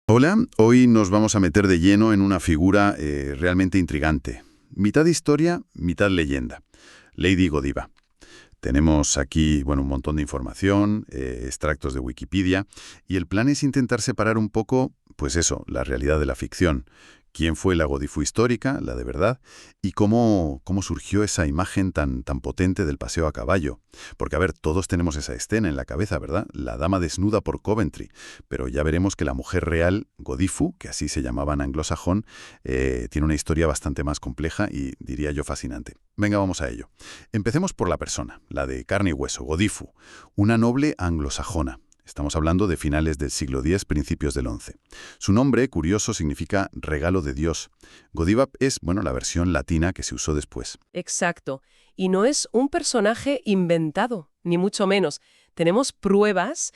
Hola, hoy nos vamos a meter de lleno en una figura realmente intrigante. Mitad historia, mitad leyenda. Lady Godiva. Tenemos aquí, bueno, un montón de información, extractos de Wikipedia, y el plan es intentar separar un poco, pues eso, la realidad de la ficción. ¿Quién fue la Godifu histórica, la de verdad? ¿Y cómo surgió esa imagen tan potente del paseo a caballo? Porque, a ver, todos tenemos esa escena en la cabeza, ¿verdad? La dama desnuda por Coventry. Pero ya veremos que la mujer real, Godifu, que así se llamaban anglosajón, tiene una historia bastante más compleja y, diría yo, fascinante. Venga, vamos a ello. Empecemos por la persona, la de carne y hueso, Godifu, una noble anglosajona. Estamos hablando de finales del siglo X, principios del XI. Su nombre, curioso, significa regalo de Dios. Godiva es, bueno, la versión latina que se usó después. Exacto. Y no es un personaje inventado, ni mucho menos. Tenemos pruebas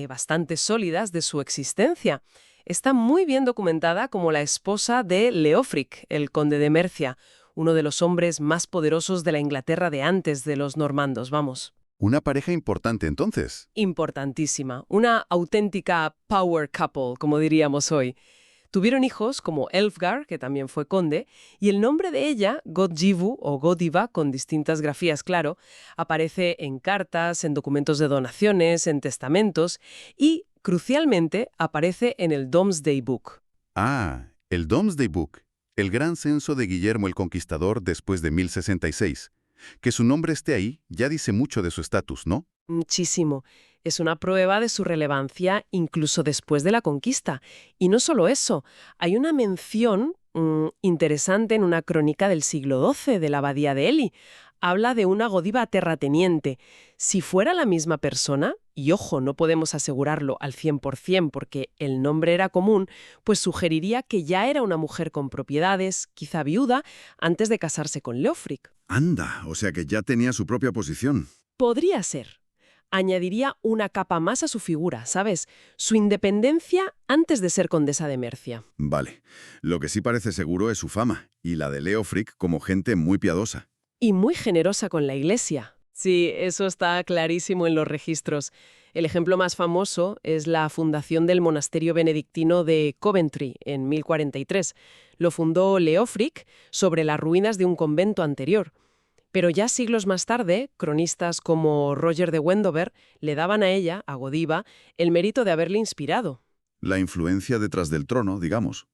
bastante sólidas de su existencia. Está muy bien documentada como la esposa de Leofric, el conde de Mercia, uno de los hombres más poderosos de la Inglaterra de antes de los normandos, vamos. Una pareja importante entonces. Importantísima, una auténtica power couple, como diríamos hoy. Tuvieron hijos como Elfgar, que también fue conde, y el nombre de ella, Godjivu o Godiva, con distintas grafías, claro, aparece en cartas, en documentos de donaciones, en testamentos y, crucialmente, aparece en el Domesday Book. Ah, el Domesday Book, el gran censo de Guillermo el Conquistador después de 1066. Que su nombre esté ahí ya dice mucho de su estatus, ¿no? Muchísimo. Es una prueba de su relevancia incluso después de la conquista. Y no solo eso, hay una mención interesante en una crónica del siglo XII de la abadía de Ely. Habla de una Godiva terrateniente. Si fuera la misma persona, y ojo, no podemos asegurarlo al 100% porque el nombre era común, pues sugeriría que ya era una mujer con propiedades, quizá viuda, antes de casarse con Leofric. Anda, o sea que ya tenía su propia posición. Podría ser. Añadiría una capa más a su figura, ¿sabes? Su independencia antes de ser condesa de Mercia. Vale. Lo que sí parece seguro es su fama, y la de Leofric como gente muy piadosa. Y muy generosa con la Iglesia. Sí, eso está clarísimo en los registros. El ejemplo más famoso es la fundación del monasterio benedictino de Coventry en 1043. Lo fundó Leofric sobre las ruinas de un convento anterior. Pero ya siglos más tarde, cronistas como Roger de Wendover le daban a ella, a Godiva, el mérito de haberle inspirado. La influencia detrás del trono, digamos.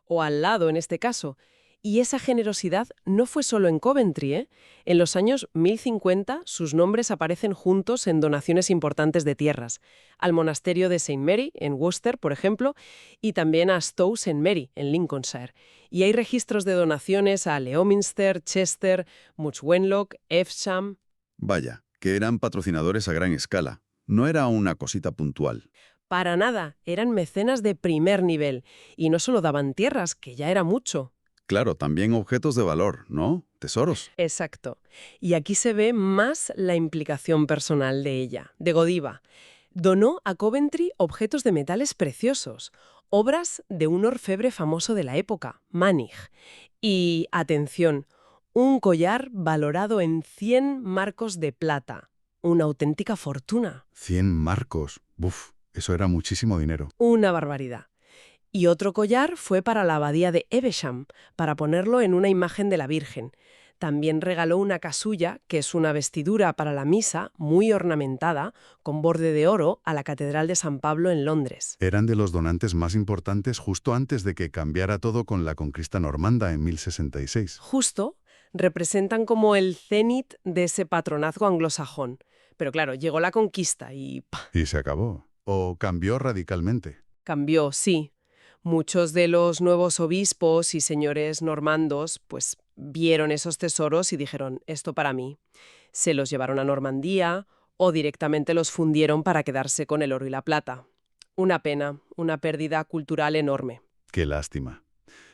O al lado en este caso. Y esa generosidad no fue solo en Coventry, ¿eh? En los años 1050 sus nombres aparecen juntos en donaciones importantes de tierras, al monasterio de St. Mary, en Worcester, por ejemplo, y también a Stowe St. Mary, en Lincolnshire. Y hay registros de donaciones a Leominster, Chester, Much Wenlock, Evesham. Vaya, que eran patrocinadores a gran escala. No era una cosita puntual. Para nada, eran mecenas de primer nivel, y no solo daban tierras, que ya era mucho. Claro, también objetos de valor, ¿no? Tesoros. Exacto. Y aquí se ve más la implicación personal de ella, de Godiva. Donó a Coventry objetos de metales preciosos, obras de un orfebre famoso de la época, Mannig. Y, atención, un collar valorado en 100 marcos de plata. Una auténtica fortuna. 100 marcos. Buf, eso era muchísimo dinero. Una barbaridad. Y otro collar fue para la abadía de Evesham, para ponerlo en una imagen de la Virgen. También regaló una casulla, que es una vestidura para la misa, muy ornamentada, con borde de oro, a la Catedral de San Pablo en Londres. Eran de los donantes más importantes justo antes de que cambiara todo con la conquista normanda en 1066. Justo, representan como el cenit de ese patronazgo anglosajón. Pero claro, llegó la conquista y ¡pah! Y se acabó. O cambió radicalmente. Cambió, sí. Muchos de los nuevos obispos y señores normandos pues vieron esos tesoros y dijeron, esto para mí. Se los llevaron a Normandía o directamente los fundieron para quedarse con el oro y la plata. Una pena, una pérdida cultural enorme. Qué lástima.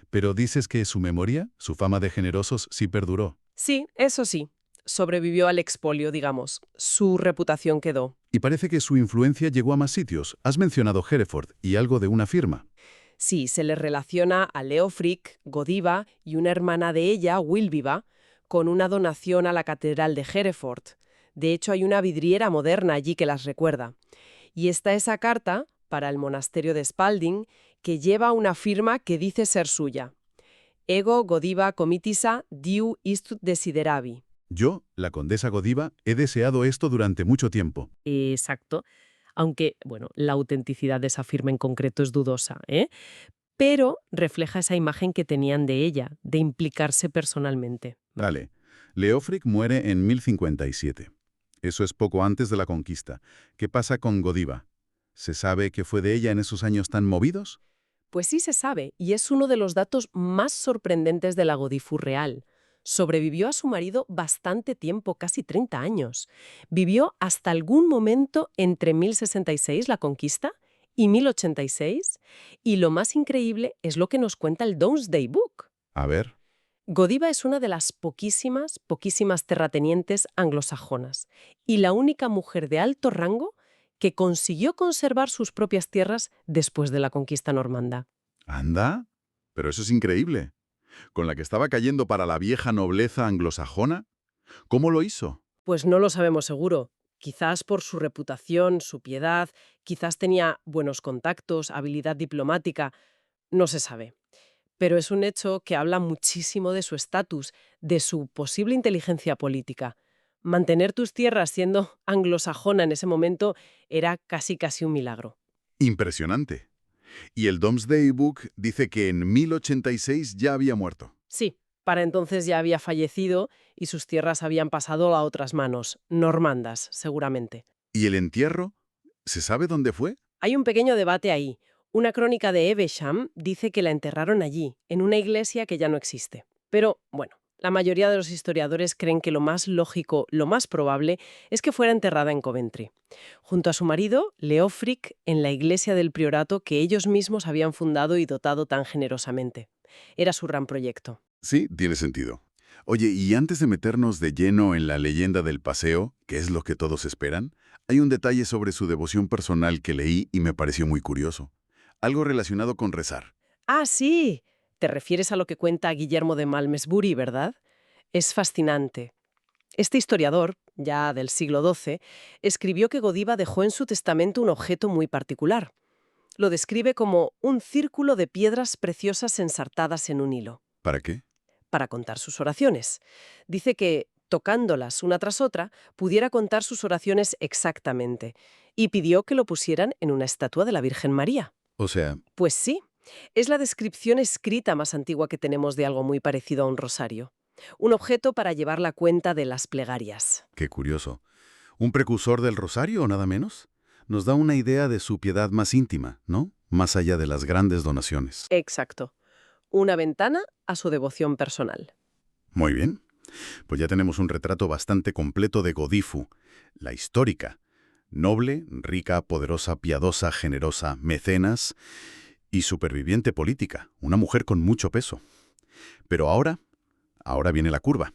Pero dices que su memoria, su fama de generosos, sí perduró. Sí, eso sí, sobrevivió al expolio, digamos. Su reputación quedó. Y parece que su influencia llegó a más sitios. Has mencionado Hereford y algo de una firma. Sí, se le relaciona a Leofric, Godiva y una hermana de ella, Wilviva, con una donación a la Catedral de Hereford. De hecho, hay una vidriera moderna allí que las recuerda. Y está esa carta, para el monasterio de Spalding, que lleva una firma que dice ser suya. Ego Godiva comitisa diu istut desideravi. Yo, la condesa Godiva, he deseado esto durante mucho tiempo. Exacto. Aunque, bueno, la autenticidad de esa firma en concreto es dudosa, ¿eh? Pero refleja esa imagen que tenían de ella, de implicarse personalmente. Vale. Leofric muere en 1057. Eso es poco antes de la conquista. ¿Qué pasa con Godiva? ¿Se sabe qué fue de ella en esos años tan movidos? Pues sí se sabe, y es uno de los datos más sorprendentes de la Godifu real. Sobrevivió a su marido bastante tiempo, casi 30 años. Vivió hasta algún momento entre 1066, la conquista, y 1086, y lo más increíble es lo que nos cuenta el Domesday Book. A ver. Godiva es una de las poquísimas terratenientes anglosajonas, y la única mujer de alto rango que consiguió conservar sus propias tierras después de la conquista normanda. ¿Anda? Pero eso es increíble. ¿Con la que estaba cayendo para la vieja nobleza anglosajona? ¿Cómo lo hizo? Pues no lo sabemos seguro. Quizás por su reputación, su piedad, quizás tenía buenos contactos, habilidad diplomática, no se sabe. Pero es un hecho que habla muchísimo de su estatus, de su posible inteligencia política. Mantener tus tierras siendo anglosajona en ese momento era casi un milagro. Impresionante. Y el Domesday Book dice que en 1086 ya había muerto. Sí, para entonces ya había fallecido y sus tierras habían pasado a otras manos, normandas, seguramente. ¿Y el entierro? ¿Se sabe dónde fue? Hay un pequeño debate ahí. Una crónica de Evesham dice que la enterraron allí, en una iglesia que ya no existe. Pero, bueno, la mayoría de los historiadores creen que lo más lógico, lo más probable, es que fuera enterrada en Coventry, junto a su marido, Leofric, en la iglesia del priorato que ellos mismos habían fundado y dotado tan generosamente. Era su gran proyecto. Sí, tiene sentido. Oye, y antes de meternos de lleno en la leyenda del paseo, que es lo que todos esperan, hay un detalle sobre su devoción personal que leí y me pareció muy curioso. Algo relacionado con rezar. ¡Ah, sí! Te refieres a lo que cuenta Guillermo de Malmesbury, ¿verdad? Es fascinante. Este historiador, ya del siglo XII, escribió que Godiva dejó en su testamento un objeto muy particular. Lo describe como un círculo de piedras preciosas ensartadas en un hilo, ¿Para qué? para contar sus oraciones. Dice que, tocándolas una tras otra, pudiera contar sus oraciones exactamente, y pidió que lo pusieran en una estatua de la Virgen María. O sea, Pues sí, es la descripción escrita más antigua que tenemos de algo muy parecido a un rosario. Un objeto para llevar la cuenta de las plegarias. qué curioso. ¿Un precursor del rosario o nada menos? Nos da una idea de su piedad más íntima, ¿no? Más allá de las grandes donaciones. Exacto. Una ventana a su devoción personal. Muy bien. Pues ya tenemos un retrato bastante completo de Godifu, la histórica. Noble, rica, poderosa, piadosa, generosa, mecenas y superviviente política. Una mujer con mucho peso. Pero ahora viene la curva.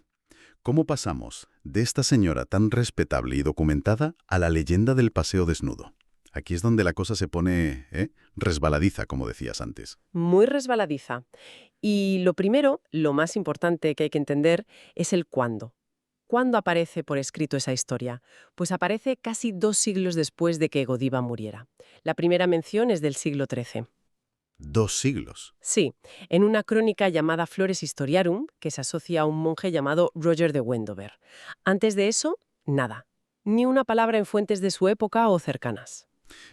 ¿Cómo pasamos de esta señora tan respetable y documentada a la leyenda del paseo desnudo? Aquí es donde la cosa se pone, resbaladiza, como decías antes. Muy resbaladiza. Y lo primero, lo más importante que hay que entender, es el cuándo. ¿Cuándo aparece por escrito esa historia? Pues aparece casi 2 siglos después de que Godiva muriera. La primera mención es del siglo XIII. 2 siglos. Sí, en una crónica llamada Flores Historiarum, que se asocia a un monje llamado Roger de Wendover. Antes de eso, nada. Ni una palabra en fuentes de su época o cercanas.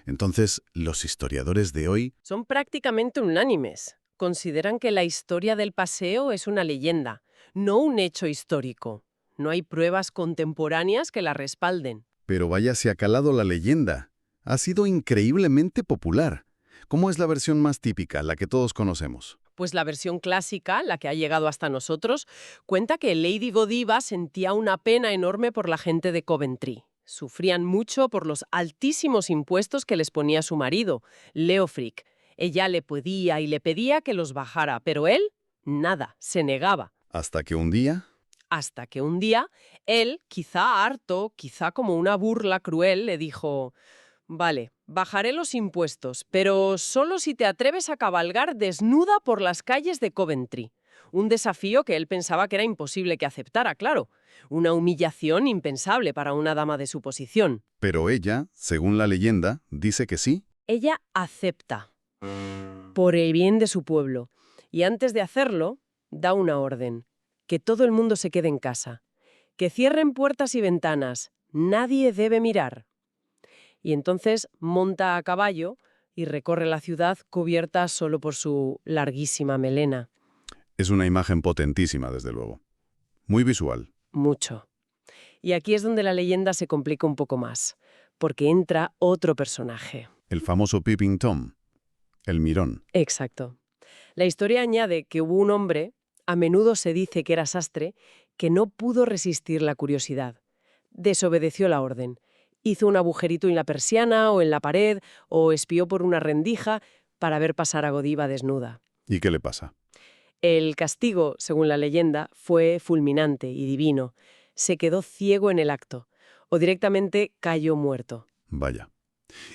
Entonces, los historiadores de hoy... Son prácticamente unánimes. Consideran que la historia del paseo es una leyenda, no un hecho histórico. No hay pruebas contemporáneas que la respalden. Pero vaya, se ha calado la leyenda. Ha sido increíblemente popular. ¿Cómo es la versión más típica, la que todos conocemos? Pues la versión clásica, la que ha llegado hasta nosotros, cuenta que Lady Godiva sentía una pena enorme por la gente de Coventry. Sufrían mucho por los altísimos impuestos que les ponía su marido, Leofric. Ella le pedía y le pedía que los bajara, pero él, nada, se negaba. Hasta que un día... Hasta que un día, él, quizá harto, quizá como una burla cruel, le dijo: «Vale, bajaré los impuestos, pero solo si te atreves a cabalgar desnuda por las calles de Coventry». Un desafío que él pensaba que era imposible que aceptara, claro. Una humillación impensable para una dama de su posición. Pero ella, según la leyenda, dice que sí. Ella acepta. por el bien de su pueblo. Y antes de hacerlo, da una orden: que todo el mundo se quede en casa, que cierren puertas y ventanas, nadie debe mirar. Y entonces monta a caballo y recorre la ciudad cubierta solo por su larguísima melena. Es una imagen potentísima, desde luego. Muy visual. Mucho. Y aquí es donde la leyenda se complica un poco más, porque entra otro personaje. El famoso Peeping Tom, el mirón. Exacto. La historia añade que hubo un hombre, a menudo se dice que era sastre, que no pudo resistir la curiosidad. Desobedeció la orden. Hizo un agujerito en la persiana o en la pared, o espió por una rendija para ver pasar a Godiva desnuda. ¿Y qué le pasa? El castigo, según la leyenda, fue fulminante y divino. Se quedó ciego en el acto, o directamente cayó muerto. Vaya.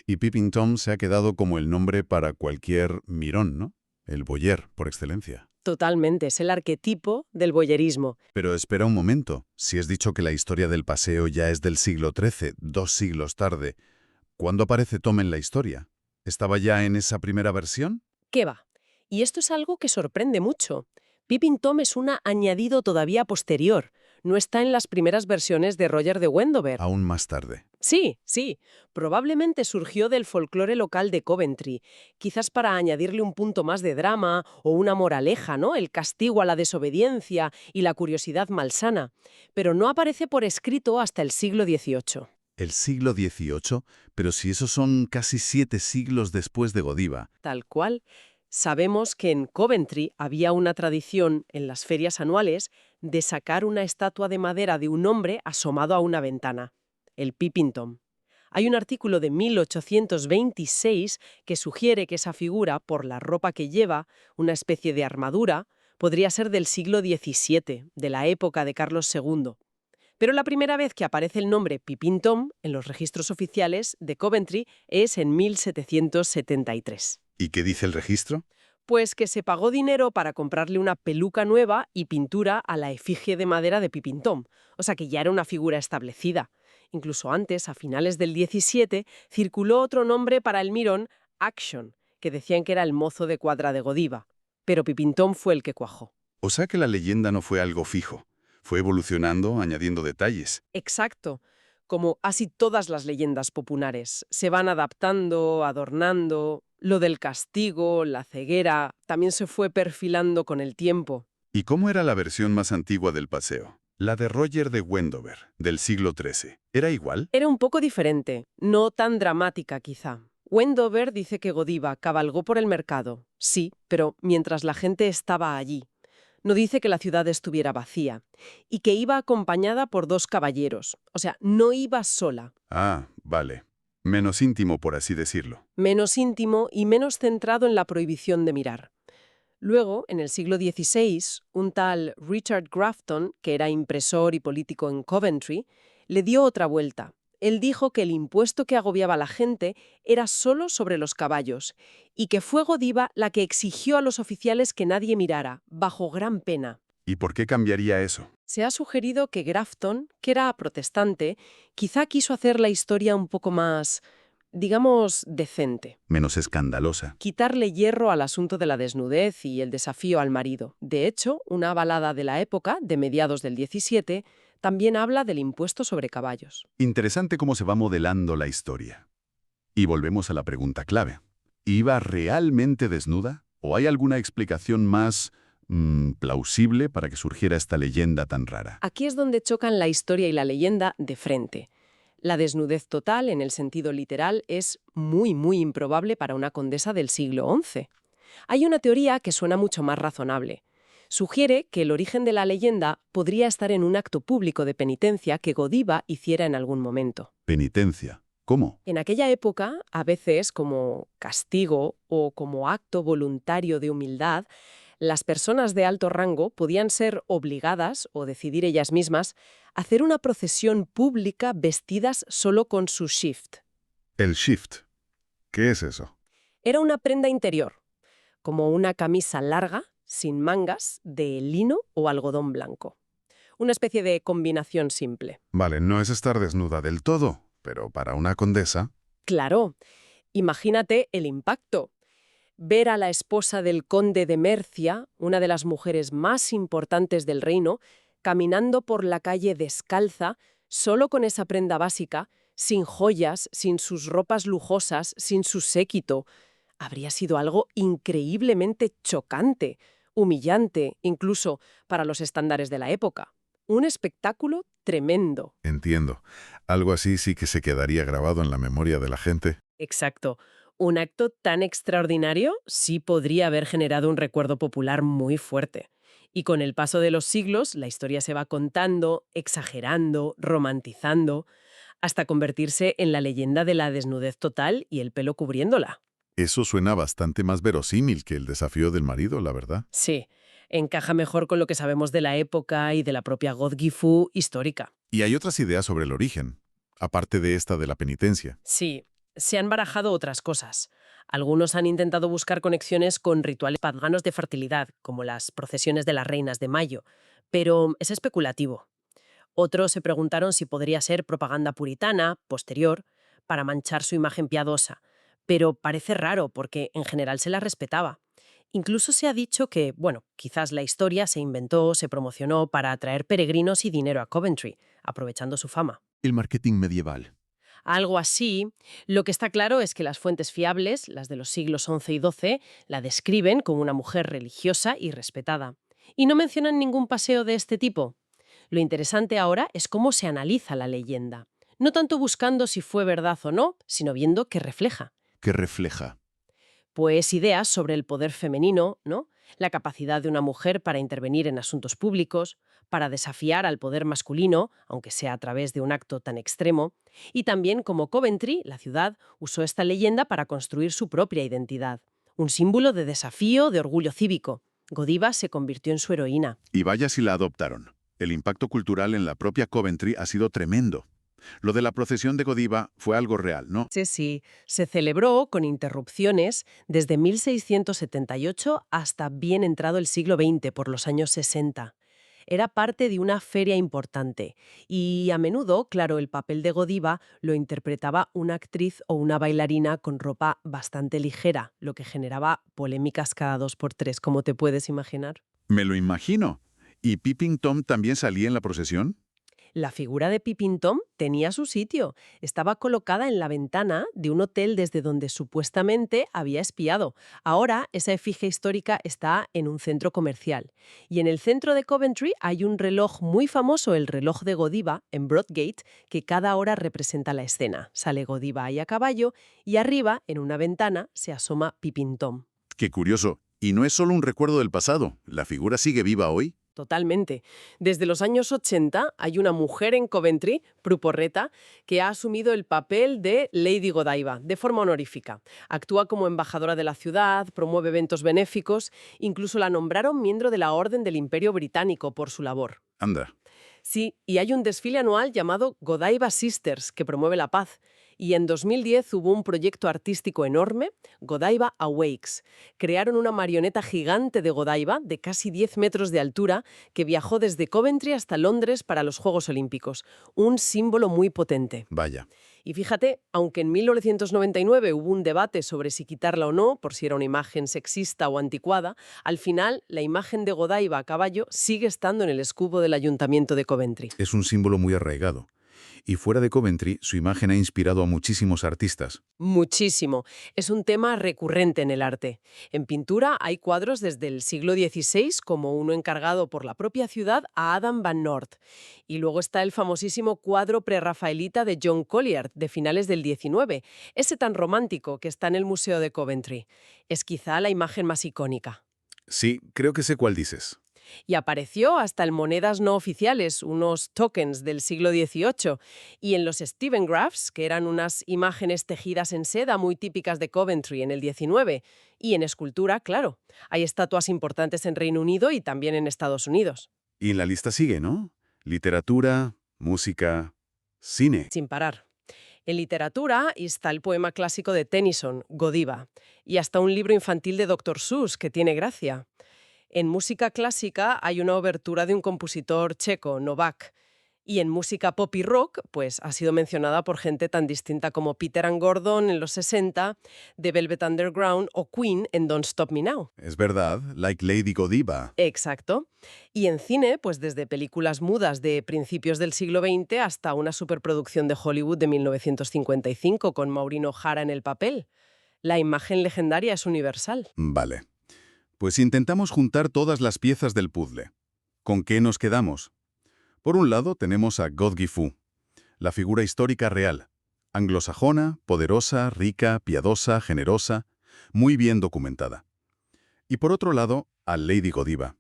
Y Peeping Tom se ha quedado como el nombre para cualquier mirón, ¿no? El boyer, por excelencia. Totalmente, es el arquetipo del boyerismo. Pero espera un momento. Si has dicho que la historia del paseo ya es del siglo XIII, 2 siglos tarde, ¿cuándo aparece Tom en la historia? ¿Estaba ya en esa primera versión? ¿Qué va? Y esto es algo que sorprende mucho. Peeping Tom es un añadido todavía posterior. No está en las primeras versiones de Roger de Wendover. Aún más tarde. Sí, sí. Probablemente surgió del folclore local de Coventry, quizás para añadirle un punto más de drama o una moraleja, ¿no? El castigo a la desobediencia y la curiosidad malsana. Pero no aparece por escrito hasta el siglo XVIII. El siglo XVIII, pero si esos son casi 7 siglos después de Godiva. Tal cual. Sabemos que en Coventry había una tradición en las ferias anuales de sacar una estatua de madera de un hombre asomado a una ventana, el Peeping Tom. Hay un artículo de 1826 que sugiere que esa figura, por la ropa que lleva, una especie de armadura, podría ser del siglo XVII, de la época de Carlos II. Pero la primera vez que aparece el nombre Peeping Tom en los registros oficiales de Coventry es en 1773. ¿Y qué dice el registro? Pues que se pagó dinero para comprarle una peluca nueva y pintura a la efigie de madera de Peeping Tom. O sea que ya era una figura establecida. Incluso antes, a finales del 17, circuló otro nombre para el mirón, Action, que decían que era el mozo de cuadra de Godiva. Pero Peeping Tom fue el que cuajó. O sea que la leyenda no fue algo fijo. Fue evolucionando, añadiendo detalles. Exacto. Como así todas las leyendas populares. Se van adaptando, adornando. Lo del castigo, la ceguera, también se fue perfilando con el tiempo. ¿Y cómo era la versión más antigua del paseo? La de Roger de Wendover, del siglo XIII. ¿Era igual? Era un poco diferente, no tan dramática quizá. Wendover dice que Godiva cabalgó por el mercado, sí, pero mientras la gente estaba allí. No dice que la ciudad estuviera vacía, y que iba acompañada por 2 caballeros, o sea, no iba sola. Ah, vale. Menos íntimo, por así decirlo. Menos íntimo y menos centrado en la prohibición de mirar. Luego, en el siglo XVI, un tal Richard Grafton, que era impresor y político en Coventry, le dio otra vuelta. Él dijo que el impuesto que agobiaba a la gente era solo sobre los caballos y que fue Godiva la que exigió a los oficiales que nadie mirara, bajo gran pena. ¿Y por qué cambiaría eso? Se ha sugerido que Grafton, que era protestante, quizá quiso hacer la historia un poco más, digamos, decente. Menos escandalosa. Quitarle hierro al asunto de la desnudez y el desafío al marido. De hecho, una balada de la época, de mediados del 17, también habla del impuesto sobre caballos. Interesante cómo se va modelando la historia. Y volvemos a la pregunta clave. ¿Iba realmente desnuda? ¿O hay alguna explicación más plausible para que surgiera esta leyenda tan rara? Aquí es donde chocan la historia y la leyenda de frente. La desnudez total, en el sentido literal, es muy, muy improbable para una condesa del siglo XI. Hay una teoría que suena mucho más razonable. Sugiere que el origen de la leyenda podría estar en un acto público de penitencia que Godiva hiciera en algún momento. Penitencia. ¿Cómo? En aquella época, a veces como castigo o como acto voluntario de humildad, las personas de alto rango podían ser obligadas, o decidir ellas mismas, a hacer una procesión pública vestidas solo con su shift. El shift. ¿Qué es eso? Era una prenda interior, como una camisa larga, sin mangas, de lino o algodón blanco. Una especie de combinación simple. Vale, no es estar desnuda del todo, pero para una condesa... Claro, imagínate el impacto. ver a la esposa del conde de Mercia, una de las mujeres más importantes del reino, caminando por la calle descalza, solo con esa prenda básica, sin joyas, sin sus ropas lujosas, sin su séquito, habría sido algo increíblemente chocante, humillante, incluso para los estándares de la época. Un espectáculo tremendo. Entiendo. Algo así sí que se quedaría grabado en la memoria de la gente. Exacto. Un acto tan extraordinario sí podría haber generado un recuerdo popular muy fuerte. Y con el paso de los siglos, la historia se va contando, exagerando, romantizando, hasta convertirse en la leyenda de la desnudez total y el pelo cubriéndola. Eso suena bastante más verosímil que el desafío del marido, la verdad. Sí, encaja mejor con lo que sabemos de la época y de la propia God-Gifu histórica. Y hay otras ideas sobre el origen, aparte de esta de la penitencia. Sí, se han barajado otras cosas. Algunos han intentado buscar conexiones con rituales paganos de fertilidad, como las procesiones de las reinas de mayo, pero es especulativo. Otros se preguntaron si podría ser propaganda puritana, posterior, para manchar su imagen piadosa, pero parece raro porque en general se la respetaba. Incluso se ha dicho que, bueno, quizás la historia se inventó, se promocionó para atraer peregrinos y dinero a Coventry, aprovechando su fama. El marketing medieval. Algo así. Lo que está claro es que las fuentes fiables, las de los siglos XI y XII, la describen como una mujer religiosa y respetada. Y no mencionan ningún paseo de este tipo. Lo interesante ahora es cómo se analiza la leyenda. No tanto buscando si fue verdad o no, sino viendo qué refleja. Que refleja. Pues ideas sobre el poder femenino, ¿no? La capacidad de una mujer para intervenir en asuntos públicos, para desafiar al poder masculino, aunque sea a través de un acto tan extremo, y también cómo Coventry, la ciudad, usó esta leyenda para construir su propia identidad. Un símbolo de desafío, de orgullo cívico. Godiva se convirtió en su heroína. Y vaya si la adoptaron. El impacto cultural en la propia Coventry ha sido tremendo. Lo de la procesión de Godiva fue algo real, ¿no? Sí, se celebró con interrupciones desde 1678 hasta bien entrado el siglo XX, por los años 60. Era parte de una feria importante y a menudo, claro, el papel de Godiva lo interpretaba una actriz o una bailarina con ropa bastante ligera, lo que generaba polémicas cada 2 por 3, como te puedes imaginar. Me lo imagino. ¿Y Peeping Tom también salía en la procesión? La figura de Peeping Tom tenía su sitio. Estaba colocada en la ventana de un hotel desde donde supuestamente había espiado. Ahora esa efigie histórica está en un centro comercial. Y en el centro de Coventry hay un reloj muy famoso, el reloj de Godiva, en Broadgate, que cada hora representa la escena. Sale Godiva ahí a caballo y arriba, en una ventana, se asoma Peeping Tom. Qué curioso. Y no es solo un recuerdo del pasado. ¿La figura sigue viva hoy? Totalmente. Desde los años 80 hay una mujer en Coventry, Prue Porretta, que ha asumido el papel de Lady Godiva, de forma honorífica. Actúa como embajadora de la ciudad, promueve eventos benéficos, incluso la nombraron miembro de la Orden del Imperio Británico por su labor. Anda. Sí, y hay un desfile anual llamado Godiva Sisters, que promueve la paz. Y en 2010 hubo un proyecto artístico enorme, Godiva Awakes. Crearon una marioneta gigante de Godiva, de casi 10 metros de altura, que viajó desde Coventry hasta Londres para los Juegos Olímpicos. Un símbolo muy potente. Vaya. Y fíjate, aunque en 1999 hubo un debate sobre si quitarla o no, por si era una imagen sexista o anticuada, al final la imagen de Godiva a caballo sigue estando en el escudo del Ayuntamiento de Coventry. Es un símbolo muy arraigado. Y fuera de Coventry, su imagen ha inspirado a muchísimos artistas. Muchísimo. Es un tema recurrente en el arte. En pintura hay cuadros desde el siglo XVI, como uno encargado por la propia ciudad a Adam van Noort. Y luego está el famosísimo cuadro prerrafaelita de John Collier, de finales del XIX, ese tan romántico que está en el Museo de Coventry. Es quizá la imagen más icónica. Sí, creo que sé cuál dices. Y apareció hasta en monedas no oficiales, unos tokens del siglo XVIII, y en los Steven Graphs, que eran unas imágenes tejidas en seda muy típicas de Coventry en el XIX, y en escultura, claro. Hay estatuas importantes en Reino Unido y también en Estados Unidos. Y en la lista sigue, ¿no? Literatura, música, cine. Sin parar. En literatura está el poema clásico de Tennyson, Godiva, y hasta un libro infantil de Dr. Seuss, que tiene gracia. En música clásica hay una obertura de un compositor checo, Novak. Y en música pop y rock, pues ha sido mencionada por gente tan distinta como Peter and Gordon en los 60, The Velvet Underground o Queen en Don't Stop Me Now. Es verdad, like Lady Godiva. Exacto. Y en cine, pues desde películas mudas de principios del siglo XX hasta una superproducción de Hollywood de 1955 con Maureen O'Hara en el papel. La imagen legendaria es universal. Vale. Pues intentamos juntar todas las piezas del puzzle. ¿Con qué nos quedamos? Por un lado tenemos a God Gifu, la figura histórica real, anglosajona, poderosa, rica, piadosa, generosa, muy bien documentada. Y por otro lado, a Lady Godiva,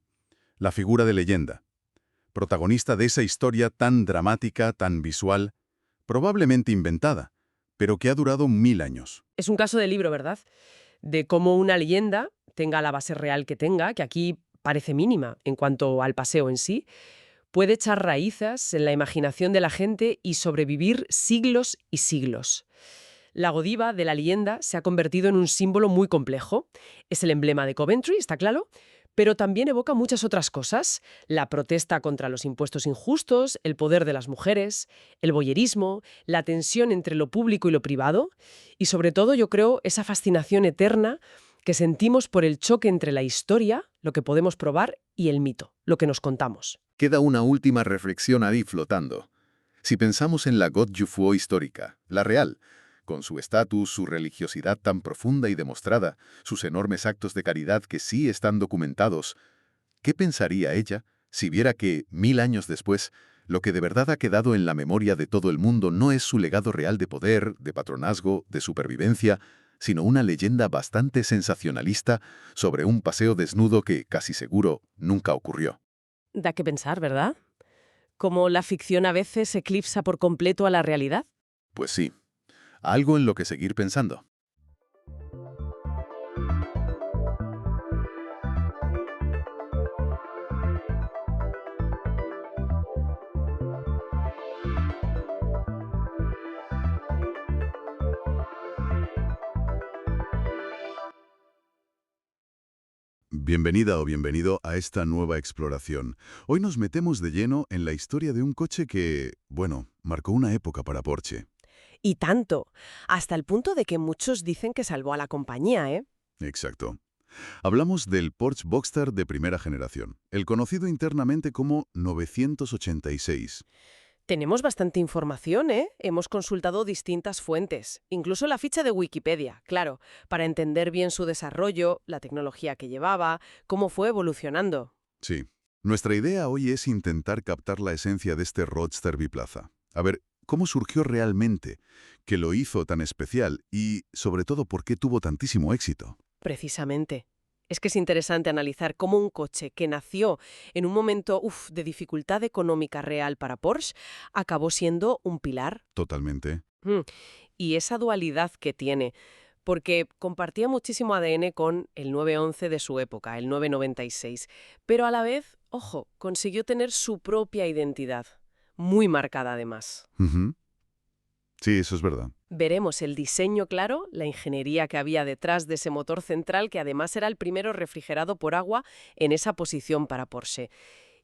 la figura de leyenda, protagonista de esa historia tan dramática, tan visual, probablemente inventada, pero que ha durado 1000 años. Es un caso de libro, ¿verdad? De cómo una leyenda, tenga la base real que tenga, que aquí parece mínima en cuanto al paseo en sí, puede echar raíces en la imaginación de la gente y sobrevivir siglos y siglos. La Godiva de la leyenda se ha convertido en un símbolo muy complejo. Es el emblema de Coventry, está claro, pero también evoca muchas otras cosas. La protesta contra los impuestos injustos, el poder de las mujeres, el voyerismo, la tensión entre lo público y lo privado y, sobre todo, yo creo, esa fascinación eterna que sentimos por el choque entre la historia, lo que podemos probar, y el mito, lo que nos contamos. Queda una última reflexión ahí flotando. Si pensamos en la God Gifu histórica, la real, con su estatus, su religiosidad tan profunda y demostrada, sus enormes actos de caridad que sí están documentados, ¿qué pensaría ella si viera que, 1000 años después, lo que de verdad ha quedado en la memoria de todo el mundo no es su legado real de poder, de patronazgo, de supervivencia, sino una leyenda bastante sensacionalista sobre un paseo desnudo que, casi seguro, nunca ocurrió? Da que pensar, ¿verdad? ¿Cómo la ficción a veces eclipsa por completo a la realidad? Pues sí, algo en lo que seguir pensando. Bienvenida o bienvenido a esta nueva exploración. Hoy nos metemos de lleno en la historia de un coche que, bueno, marcó una época para Porsche. Y tanto, hasta el punto de que muchos dicen que salvó a la compañía, ¿eh? Exacto. Hablamos del Porsche Boxster de primera generación, el conocido internamente como 986. Tenemos bastante información, ¿eh? Hemos consultado distintas fuentes, incluso la ficha de Wikipedia, claro, para entender bien su desarrollo, la tecnología que llevaba, cómo fue evolucionando. Sí. Nuestra idea hoy es intentar captar la esencia de este Roadster biplaza. A ver, ¿cómo surgió realmente? ¿Qué lo hizo tan especial? Y, sobre todo, ¿por qué tuvo tantísimo éxito? Precisamente. Es que es interesante analizar cómo un coche que nació en un momento de dificultad económica real para Porsche acabó siendo un pilar. Totalmente. Y esa dualidad que tiene, porque compartía muchísimo ADN con el 911 de su época, el 996, pero a la vez, ojo, consiguió tener su propia identidad, muy marcada además. Ujú. Sí, eso es verdad. Veremos el diseño claro, la ingeniería que había detrás de ese motor central, que además era el primero refrigerado por agua en esa posición para Porsche.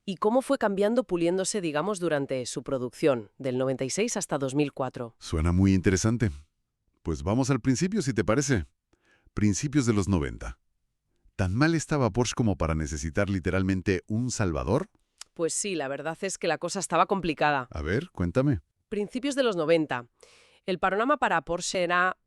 Y cómo fue cambiando, puliéndose, digamos, durante su producción, del 96 hasta 2004. Suena muy interesante. Pues vamos al principio, si te parece. Principios de los 90. ¿Tan mal estaba Porsche como para necesitar literalmente un salvador? Pues sí, la verdad es que la cosa estaba complicada. A ver, cuéntame. Principios de los 90. El panorama para Porsche era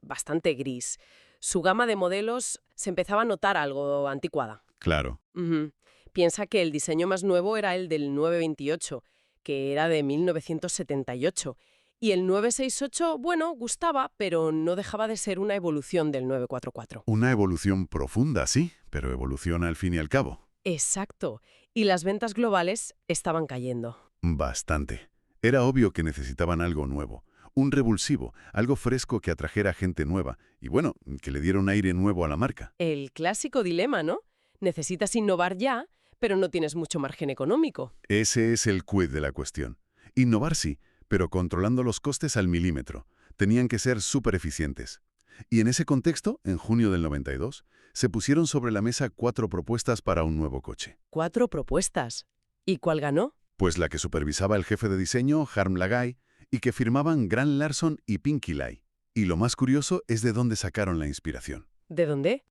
bastante gris. Su gama de modelos se empezaba a notar algo anticuada. Claro. Ujú. Piensa que el diseño más nuevo era el del 928, que era de 1978. Y el 968, bueno, gustaba, pero no dejaba de ser una evolución del 944. Una evolución profunda, sí, pero evoluciona al fin y al cabo. Exacto. Y las ventas globales estaban cayendo. Bastante. Era obvio que necesitaban algo nuevo, un revulsivo, algo fresco que atrajera gente nueva y, bueno, que le diera un aire nuevo a la marca. El clásico dilema, ¿no? Necesitas innovar ya, pero no tienes mucho margen económico. Ese es el quid de la cuestión. Innovar sí, pero controlando los costes al milímetro. Tenían que ser súper eficientes. Y en ese contexto, en junio del 92, se pusieron sobre la mesa 4 propuestas para un nuevo coche. 4 propuestas. ¿Y cuál ganó? Pues la que supervisaba el jefe de diseño, Harm Lagaay, y que firmaban Grant Larson y Pinky Lai. Y lo más curioso es de dónde sacaron la inspiración. ¿De dónde?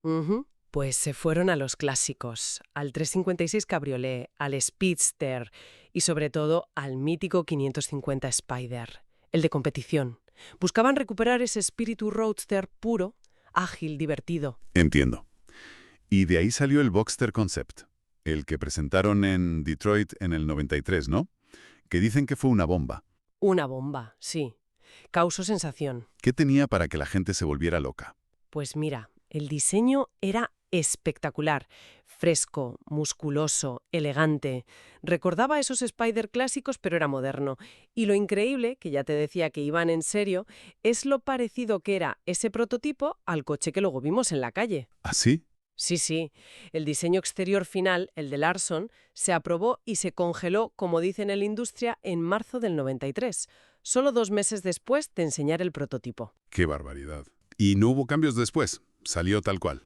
Pues se fueron a los clásicos, al 356 Cabriolet, al Speedster y sobre todo al mítico 550 Spider, el de competición. Buscaban recuperar ese espíritu roadster puro, ágil, divertido. Entiendo. Y de ahí salió el Boxster Concept, el que presentaron en Detroit en el 93, ¿no? Que dicen que fue una bomba. Una bomba, sí. Causó sensación. ¿Qué tenía para que la gente se volviera loca? Pues mira, el diseño era espectacular, fresco, musculoso, elegante. Recordaba a esos Spider clásicos, pero era moderno. Y lo increíble, que ya te decía que iban en serio, es lo parecido que era ese prototipo al coche que luego vimos en la calle. ¿Así? Sí, sí. El diseño exterior final, el de Larson, se aprobó y se congeló, como dicen en la industria, en marzo del 93, solo 2 meses después de enseñar el prototipo. ¡Qué barbaridad! ¿Y no hubo cambios después? Salió tal cual.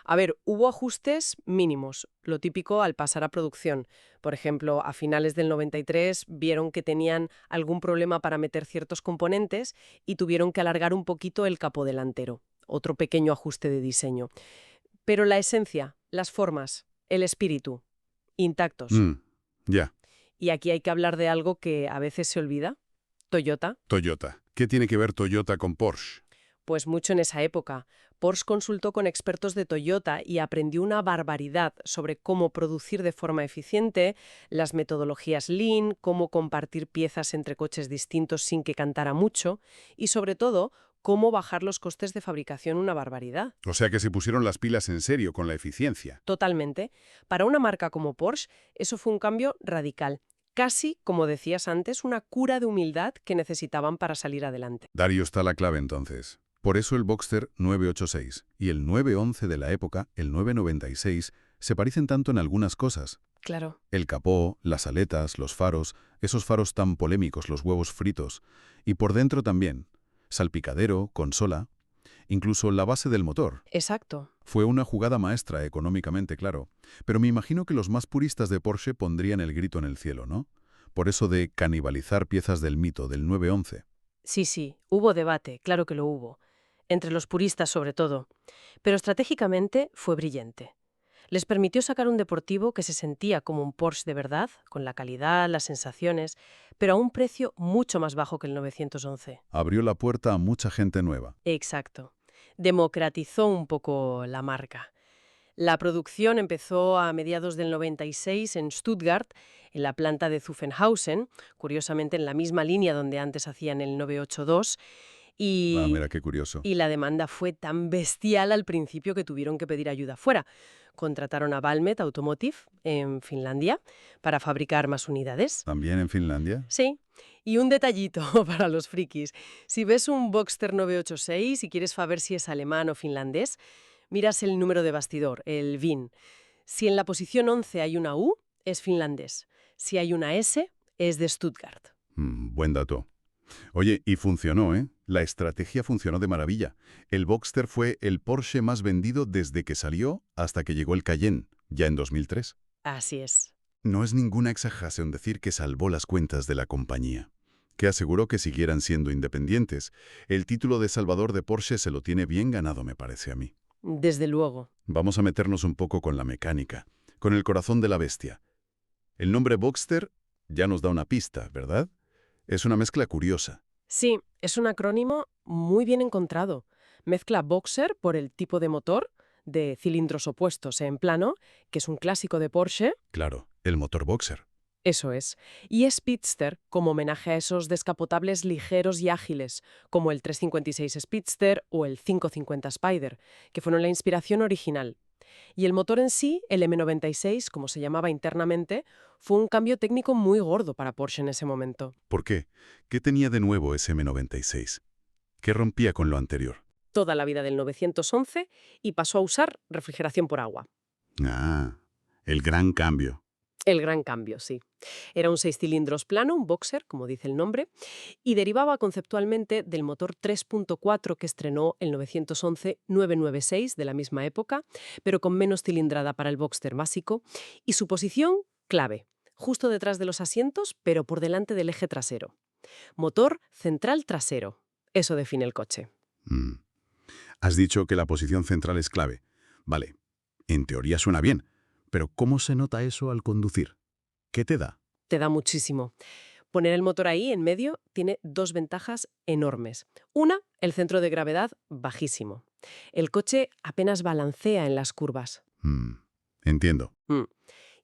A ver, hubo ajustes mínimos, lo típico al pasar a producción. Por ejemplo, a finales del 93 vieron que tenían algún problema para meter ciertos componentes y tuvieron que alargar un poquito el capó delantero. Otro pequeño ajuste de diseño. Pero la esencia, las formas, el espíritu, intactos. Ya. Y aquí hay que hablar de algo que a veces se olvida. Toyota. Toyota. ¿Qué tiene que ver Toyota con Porsche? Pues mucho en esa época. Porsche consultó con expertos de Toyota y aprendió una barbaridad sobre cómo producir de forma eficiente, las metodologías Lean, cómo compartir piezas entre coches distintos sin que cantara mucho y, sobre todo, cómo bajar los costes de fabricación una barbaridad. O sea que se pusieron las pilas en serio con la eficiencia. Totalmente. Para una marca como Porsche, eso fue un cambio radical. Casi, como decías antes, una cura de humildad que necesitaban para salir adelante. Darío está la clave entonces. Por eso el Boxster 986 y el 911 de la época, el 996, se parecen tanto en algunas cosas. Claro. El capó, las aletas, los faros, esos faros tan polémicos, los huevos fritos. Y por dentro también. Salpicadero, consola, incluso la base del motor. Exacto. Fue una jugada maestra económicamente, claro. Pero me imagino que los más puristas de Porsche pondrían el grito en el cielo, ¿no? Por eso de canibalizar piezas del mito del 911. Sí, hubo debate, claro que lo hubo. Entre los puristas sobre todo. Pero estratégicamente fue brillante. Les permitió sacar un deportivo que se sentía como un Porsche de verdad, con la calidad, las sensaciones, pero a un precio mucho más bajo que el 911. Abrió la puerta a mucha gente nueva. Exacto. Democratizó un poco la marca. La producción empezó a mediados del 96 en Stuttgart, en la planta de Zuffenhausen, curiosamente en la misma línea donde antes hacían el 982, Mira qué curioso. y la demanda fue tan bestial al principio que tuvieron que pedir ayuda fuera. Contrataron a Valmet Automotive en Finlandia para fabricar más unidades. ¿También en Finlandia? Sí. Y un detallito para los frikis. Si ves un Boxster 986 y quieres saber si es alemán o finlandés, miras el número de bastidor, el VIN. Si en la posición 11 hay una U, es finlandés. Si hay una S, es de Stuttgart. Buen dato. Oye, y funcionó, ¿eh? La estrategia funcionó de maravilla. El Boxster fue el Porsche más vendido desde que salió hasta que llegó el Cayenne, ya en 2003. Así es. No es ninguna exageración decir que salvó las cuentas de la compañía, que aseguró que siguieran siendo independientes. El título de salvador de Porsche se lo tiene bien ganado, me parece a mí. Desde luego. Vamos a meternos un poco con la mecánica, con el corazón de la bestia. El nombre Boxster ya nos da una pista, ¿verdad? Es una mezcla curiosa. Sí, es un acrónimo muy bien encontrado. Mezcla Boxer por el tipo de motor, de cilindros opuestos en plano, que es un clásico de Porsche. Claro, el motor Boxer. Eso es. Y Speedster como homenaje a esos descapotables ligeros y ágiles, como el 356 Speedster o el 550 Spider, que fueron la inspiración original. Y el motor en sí, el M96, como se llamaba internamente, fue un cambio técnico muy gordo para Porsche en ese momento. ¿Por qué? ¿Qué tenía de nuevo ese M96? ¿Qué rompía con lo anterior? Toda la vida del 911 y pasó a usar refrigeración por agua. Ah, el gran cambio. El gran cambio, sí. Era un 6 cilindros plano, un boxer, como dice el nombre, y derivaba conceptualmente del motor 3.4 que estrenó el 911-996 de la misma época, pero con menos cilindrada para el boxer básico, y su posición clave, justo detrás de los asientos, pero por delante del eje trasero. Motor central trasero. Eso define el coche. Mm. Has dicho que la posición central es clave. Vale, en teoría suena bien, pero ¿cómo se nota eso al conducir? ¿Qué te da? Te da muchísimo. Poner el motor ahí, en medio, tiene dos ventajas enormes. Una, el centro de gravedad bajísimo. El coche apenas balancea en las curvas. Entiendo.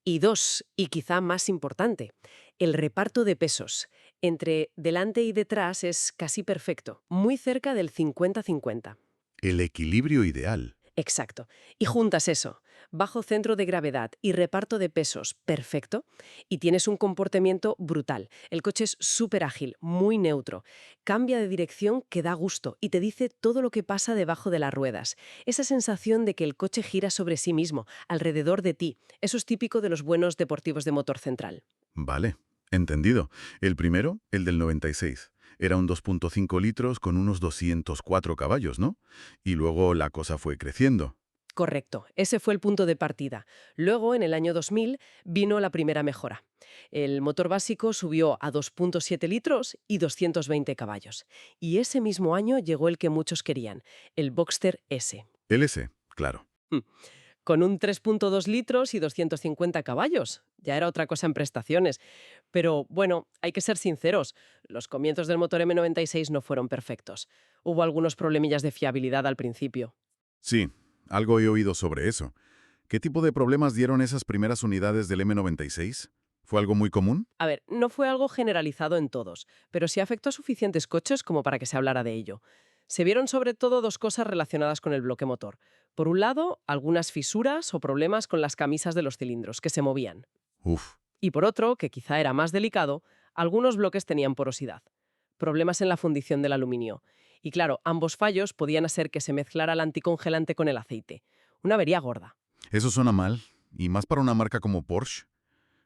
Y dos, y quizá más importante, el reparto de pesos. Entre delante y detrás es casi perfecto, muy cerca del 50-50. El equilibrio ideal. Exacto. Y juntas eso, bajo centro de gravedad y reparto de pesos perfecto, y tienes un comportamiento brutal. El coche es súper ágil, muy neutro. Cambia de dirección que da gusto y te dice todo lo que pasa debajo de las ruedas. Esa sensación de que el coche gira sobre sí mismo, alrededor de ti. Eso es típico de los buenos deportivos de motor central. Vale, entendido. El primero, el del 96. Era un 2.5 litros con unos 204 caballos, ¿no? Y luego la cosa fue creciendo. Correcto, ese fue el punto de partida. Luego, en el año 2000, vino la primera mejora. El motor básico subió a 2.7 litros y 220 caballos. Y ese mismo año llegó el que muchos querían, el Boxster S. El S, claro. Con un 3.2 litros y 250 caballos. Ya era otra cosa en prestaciones. Pero bueno, hay que ser sinceros, los comienzos del motor M96 no fueron perfectos. Hubo algunos problemillas de fiabilidad al principio. Sí, algo he oído sobre eso. ¿Qué tipo de problemas dieron esas primeras unidades del M96? ¿Fue algo muy común? A ver, no fue algo generalizado en todos, pero sí afectó a suficientes coches como para que se hablara de ello. Se vieron sobre todo dos cosas relacionadas con el bloque motor. Por un lado, algunas fisuras o problemas con las camisas de los cilindros, que se movían. Uf. Y por otro, que quizá era más delicado, algunos bloques tenían porosidad. Problemas en la fundición del aluminio. Y claro, ambos fallos podían hacer que se mezclara el anticongelante con el aceite. Una avería gorda. Eso suena mal, y más para una marca como Porsche.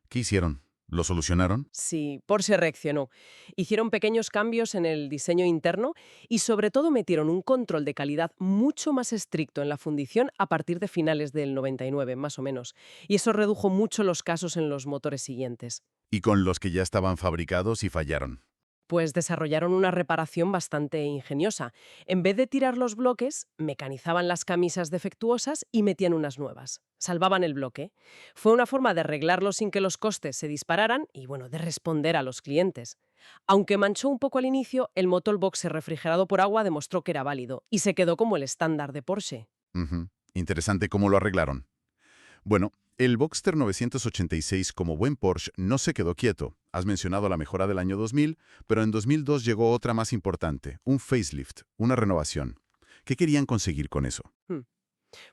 ¿Qué hicieron? ¿Lo solucionaron? Sí, Porsche reaccionó. Hicieron pequeños cambios en el diseño interno y sobre todo metieron un control de calidad mucho más estricto en la fundición a partir de finales del 99, más o menos. Y eso redujo mucho los casos en los motores siguientes. Y con los que ya estaban fabricados y fallaron. Pues desarrollaron una reparación bastante ingeniosa. En vez de tirar los bloques, mecanizaban las camisas defectuosas y metían unas nuevas. Salvaban el bloque. Fue una forma de arreglarlo sin que los costes se dispararan y, bueno, de responder a los clientes. Aunque manchó un poco al inicio, el motor Boxer refrigerado por agua demostró que era válido y se quedó como el estándar de Porsche. Interesante cómo lo arreglaron. Bueno, el Boxster 986 como buen Porsche no se quedó quieto. Has mencionado la mejora del año 2000, pero en 2002 llegó otra más importante, un facelift, una renovación. ¿Qué querían conseguir con eso?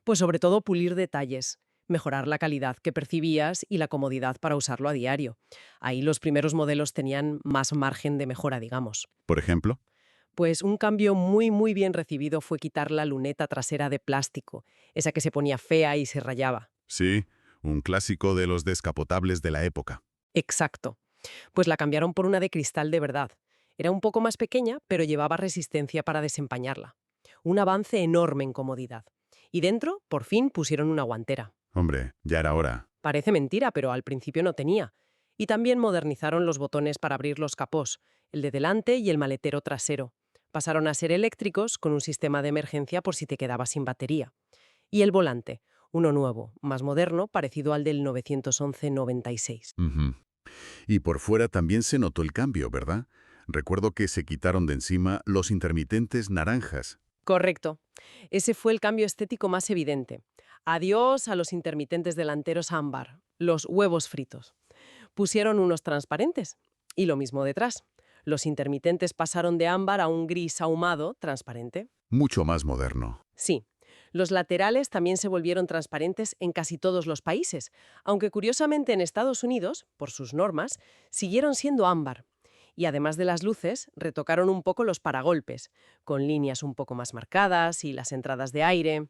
Pues sobre todo pulir detalles, mejorar la calidad que percibías y la comodidad para usarlo a diario. Ahí los primeros modelos tenían más margen de mejora, digamos. Por ejemplo, Pues un cambio muy bien recibido fue quitar la luneta trasera de plástico, esa que se ponía fea y se rayaba. sí, un clásico de los descapotables de la época. Exacto. Pues la cambiaron por una de cristal de verdad. Era un poco más pequeña, pero llevaba resistencia para desempañarla. Un avance enorme en comodidad. Y dentro, por fin, pusieron una guantera. Hombre, ya era hora. Parece mentira, pero al principio no tenía. Y también modernizaron los botones para abrir los capós, el de delante y el maletero trasero. Pasaron a ser eléctricos con un sistema de emergencia por si te quedabas sin batería. Y el volante, uno nuevo, más moderno, parecido al del 911-96. Y por fuera también se notó el cambio, ¿verdad? Recuerdo que se quitaron de encima los intermitentes naranjas. Correcto. Ese fue el cambio estético más evidente. Adiós a los intermitentes delanteros ámbar, los huevos fritos. Pusieron unos transparentes. Y lo mismo detrás. Los intermitentes pasaron de ámbar a un gris ahumado transparente. Mucho más moderno. Sí. Los laterales también se volvieron transparentes en casi todos los países, aunque curiosamente en Estados Unidos, por sus normas, siguieron siendo ámbar. Y además de las luces, retocaron un poco los paragolpes, con líneas un poco más marcadas y las entradas de aire.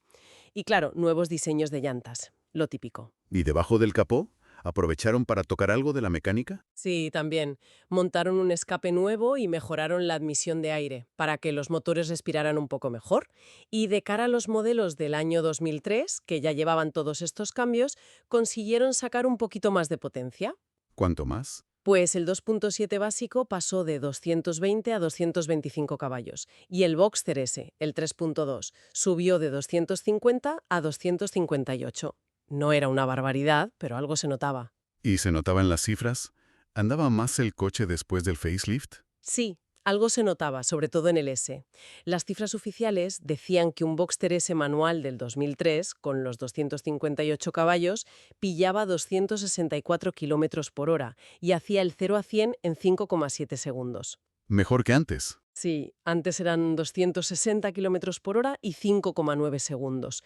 Y claro, nuevos diseños de llantas, lo típico. ¿Y debajo del capó? ¿Aprovecharon para tocar algo de la mecánica? Sí, también. Montaron un escape nuevo y mejoraron la admisión de aire para que los motores respiraran un poco mejor. Y de cara a los modelos del año 2003, que ya llevaban todos estos cambios, consiguieron sacar un poquito más de potencia. ¿Cuánto más? Pues el 2.7 básico pasó de 220 a 225 caballos y el Boxster S, el 3.2, subió de 250 a 258. No era una barbaridad, pero algo se notaba. ¿Y se notaba en las cifras? ¿Andaba más el coche después del facelift? Sí, algo se notaba, sobre todo en el S. Las cifras oficiales decían que un Boxster S manual del 2003, con los 258 caballos, pillaba 264 kilómetros por hora y hacía el 0 a 100 en 5,7 segundos. Mejor que antes. Sí, antes eran 260 kilómetros por hora y 5,9 segundos.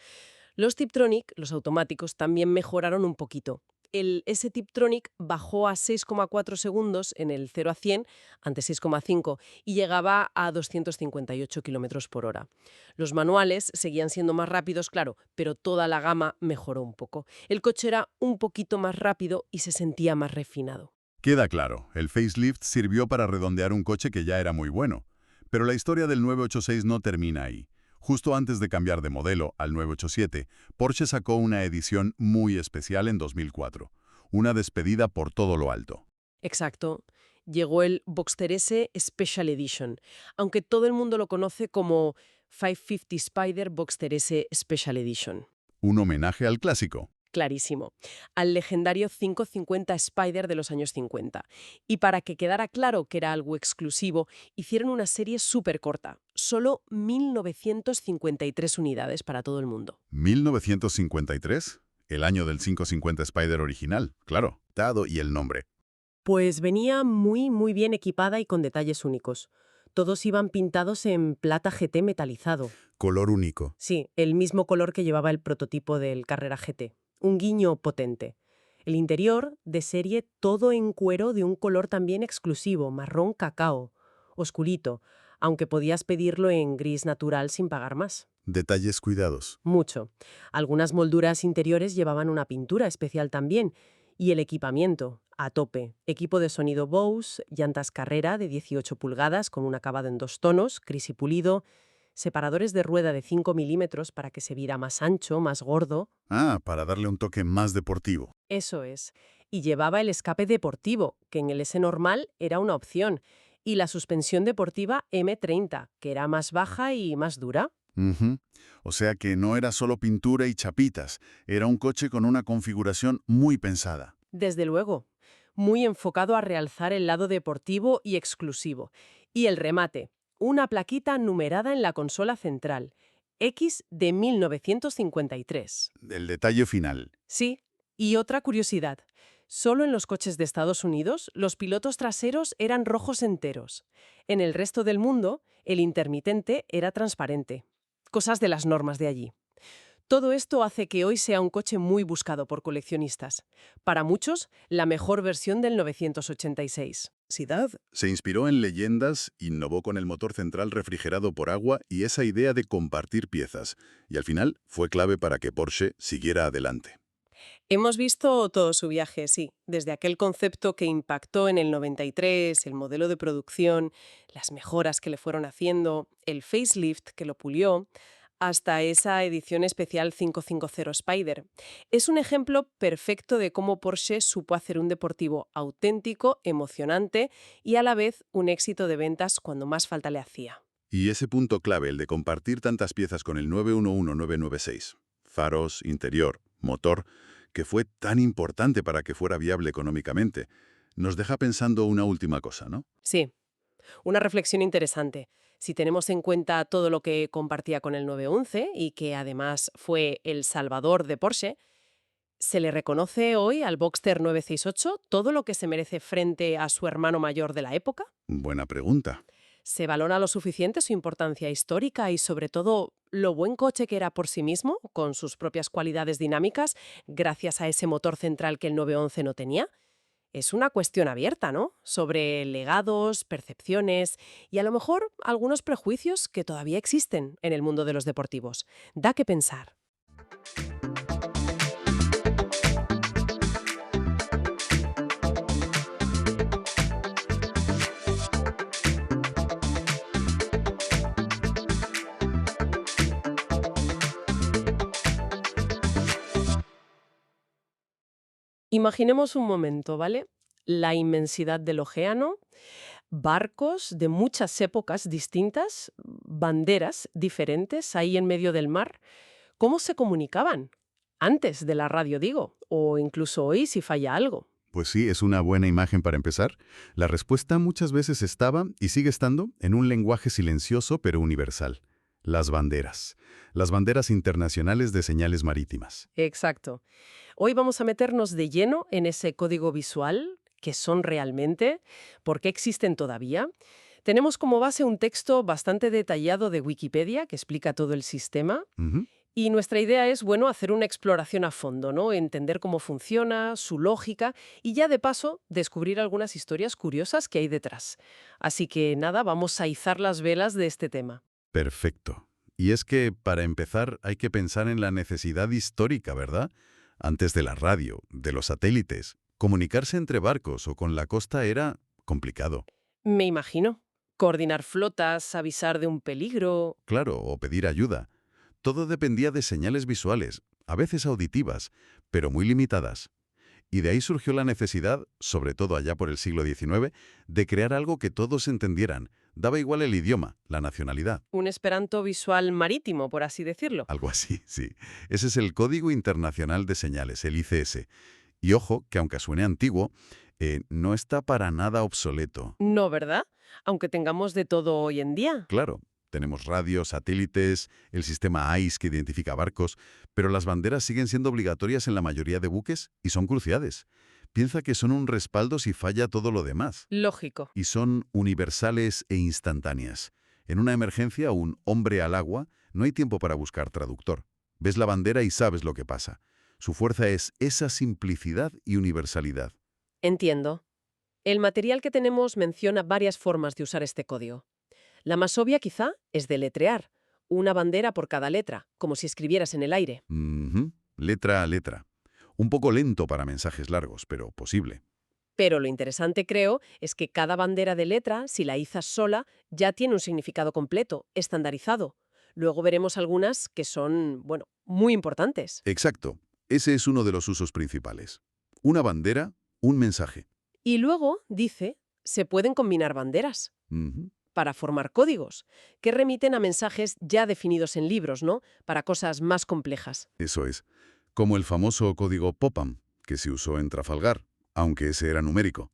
Los Tiptronic, los automáticos, también mejoraron un poquito. El S-Tiptronic bajó a 6,4 segundos en el 0 a 100, antes 6,5, y llegaba a 258 kilómetros por hora. Los manuales seguían siendo más rápidos, claro, pero toda la gama mejoró un poco. El coche era un poquito más rápido y se sentía más refinado. Queda claro, el facelift sirvió para redondear un coche que ya era muy bueno. Pero la historia del 986 no termina ahí. Justo antes de cambiar de modelo al 987, Porsche sacó una edición muy especial en 2004. Una despedida por todo lo alto. Exacto. Llegó el Boxster S Special Edition, aunque todo el mundo lo conoce como 550 Spider Boxster S Special Edition. Un homenaje al clásico. Clarísimo, al legendario 550 Spider de los años 50. Y para que quedara claro que era algo exclusivo, hicieron una serie súper corta, solo 1953 unidades para todo el mundo. 1953, el año del 550 Spider original, claro, dado y el nombre. Pues venía muy bien equipada y con detalles únicos. Todos iban pintados en plata GT metalizado. Color único. Sí, el mismo color que llevaba el prototipo del Carrera GT. Un guiño potente. El interior, de serie, todo en cuero de un color también exclusivo, marrón cacao, oscurito, aunque podías pedirlo en gris natural sin pagar más. Detalles cuidados. Mucho. Algunas molduras interiores llevaban una pintura especial también. Y el equipamiento, a tope. Equipo de sonido Bose, llantas Carrera de 18 pulgadas con un acabado en 2 tonos, gris y pulido, separadores de rueda de 5 milímetros para que se viera más ancho, más gordo. Ah, para darle un toque más deportivo. Eso es. Y llevaba el escape deportivo, que en el S normal era una opción, y la suspensión deportiva M30, que era más baja y más dura. Ujú. O sea que no era solo pintura y chapitas, era un coche con una configuración muy pensada. Desde luego, muy enfocado a realzar el lado deportivo y exclusivo. Y el remate, una plaquita numerada en la consola central, X de 1953. El detalle final. Sí, y otra curiosidad. Solo en los coches de Estados Unidos los pilotos traseros eran rojos enteros. En el resto del mundo, el intermitente era transparente. Cosas de las normas de allí. Todo esto hace que hoy sea un coche muy buscado por coleccionistas. Para muchos, la mejor versión del 986. Sidad se inspiró en leyendas, innovó con el motor central refrigerado por agua y esa idea de compartir piezas, y al final fue clave para que Porsche siguiera adelante. Hemos visto todo su viaje, sí, desde aquel concepto que impactó en el 93, el modelo de producción, las mejoras que le fueron haciendo, el facelift que lo pulió, hasta esa edición especial 550 Spider. Es un ejemplo perfecto de cómo Porsche supo hacer un deportivo auténtico, emocionante y a la vez un éxito de ventas cuando más falta le hacía. Y ese punto clave, el de compartir tantas piezas con el 911-996, faros, interior, motor, que fue tan importante para que fuera viable económicamente, nos deja pensando una última cosa, ¿no? Sí, una reflexión interesante. Si tenemos en cuenta todo lo que compartía con el 911 y que además fue el salvador de Porsche, ¿se le reconoce hoy al Boxster 968 todo lo que se merece frente a su hermano mayor de la época? Buena pregunta. ¿Se valora lo suficiente su importancia histórica y sobre todo lo buen coche que era por sí mismo, con sus propias cualidades dinámicas, gracias a ese motor central que el 911 no tenía? Es una cuestión abierta, ¿no? Sobre legados, percepciones y a lo mejor algunos prejuicios que todavía existen en el mundo de los deportivos. Da que pensar. Imaginemos un momento, ¿vale? la inmensidad del océano, barcos de muchas épocas distintas, banderas diferentes ahí en medio del mar. ¿Cómo se comunicaban? Antes de la radio, digo, o incluso hoy si falla algo. Pues sí, es una buena imagen para empezar. La respuesta muchas veces estaba, y sigue estando, en un lenguaje silencioso pero universal. Las banderas. Las banderas internacionales de señales marítimas. Exacto. Hoy vamos a meternos de lleno en ese código visual, qué son realmente, por qué existen todavía. Tenemos como base un texto bastante detallado de Wikipedia que explica todo el sistema. Ujú. Y nuestra idea es, bueno, hacer una exploración a fondo, ¿no? Entender cómo funciona, su lógica y ya de paso descubrir algunas historias curiosas que hay detrás. Así que nada, vamos a izar las velas de este tema. Perfecto. Y es que, para empezar, hay que pensar en la necesidad histórica, ¿verdad? Antes de la radio, de los satélites, comunicarse entre barcos o con la costa era complicado. Me imagino. Coordinar flotas, avisar de un peligro. Claro, o pedir ayuda. Todo dependía de señales visuales, a veces auditivas, pero muy limitadas. Y de ahí surgió la necesidad, sobre todo allá por el siglo XIX, de crear algo que todos entendieran. Daba igual el idioma, la nacionalidad. Un esperanto visual marítimo, por así decirlo. Algo así, sí. Ese es el Código Internacional de Señales, el ICS. Y ojo, que aunque suene antiguo, no está para nada obsoleto. No, ¿verdad? Aunque tengamos de todo hoy en día. Claro, tenemos radios, satélites, el sistema ICE que identifica barcos, pero las banderas siguen siendo obligatorias en la mayoría de buques y son cruciales. Piensa que son un respaldo si falla todo lo demás. Lógico. Y son universales e instantáneas. En una emergencia, un hombre al agua, no hay tiempo para buscar traductor. Ves la bandera y sabes lo que pasa. Su fuerza es esa simplicidad y universalidad. Entiendo. El material que tenemos menciona varias formas de usar este código. La más obvia, quizá, es deletrear. Una bandera por cada letra, como si escribieras en el aire. Ujú, letra a letra. Un poco lento para mensajes largos, pero posible. Pero lo interesante, creo, es que cada bandera de letra, si la izas sola, ya tiene un significado completo, estandarizado. Luego veremos algunas que son, bueno, muy importantes. Exacto. Ese es uno de los usos principales. Una bandera, un mensaje. Y luego, dice, se pueden combinar banderas Ujú. para formar códigos, que remiten a mensajes ya definidos en libros, ¿no? Para cosas más complejas. Eso es. Como el famoso código Popham, que se usó en Trafalgar, aunque ese era numérico.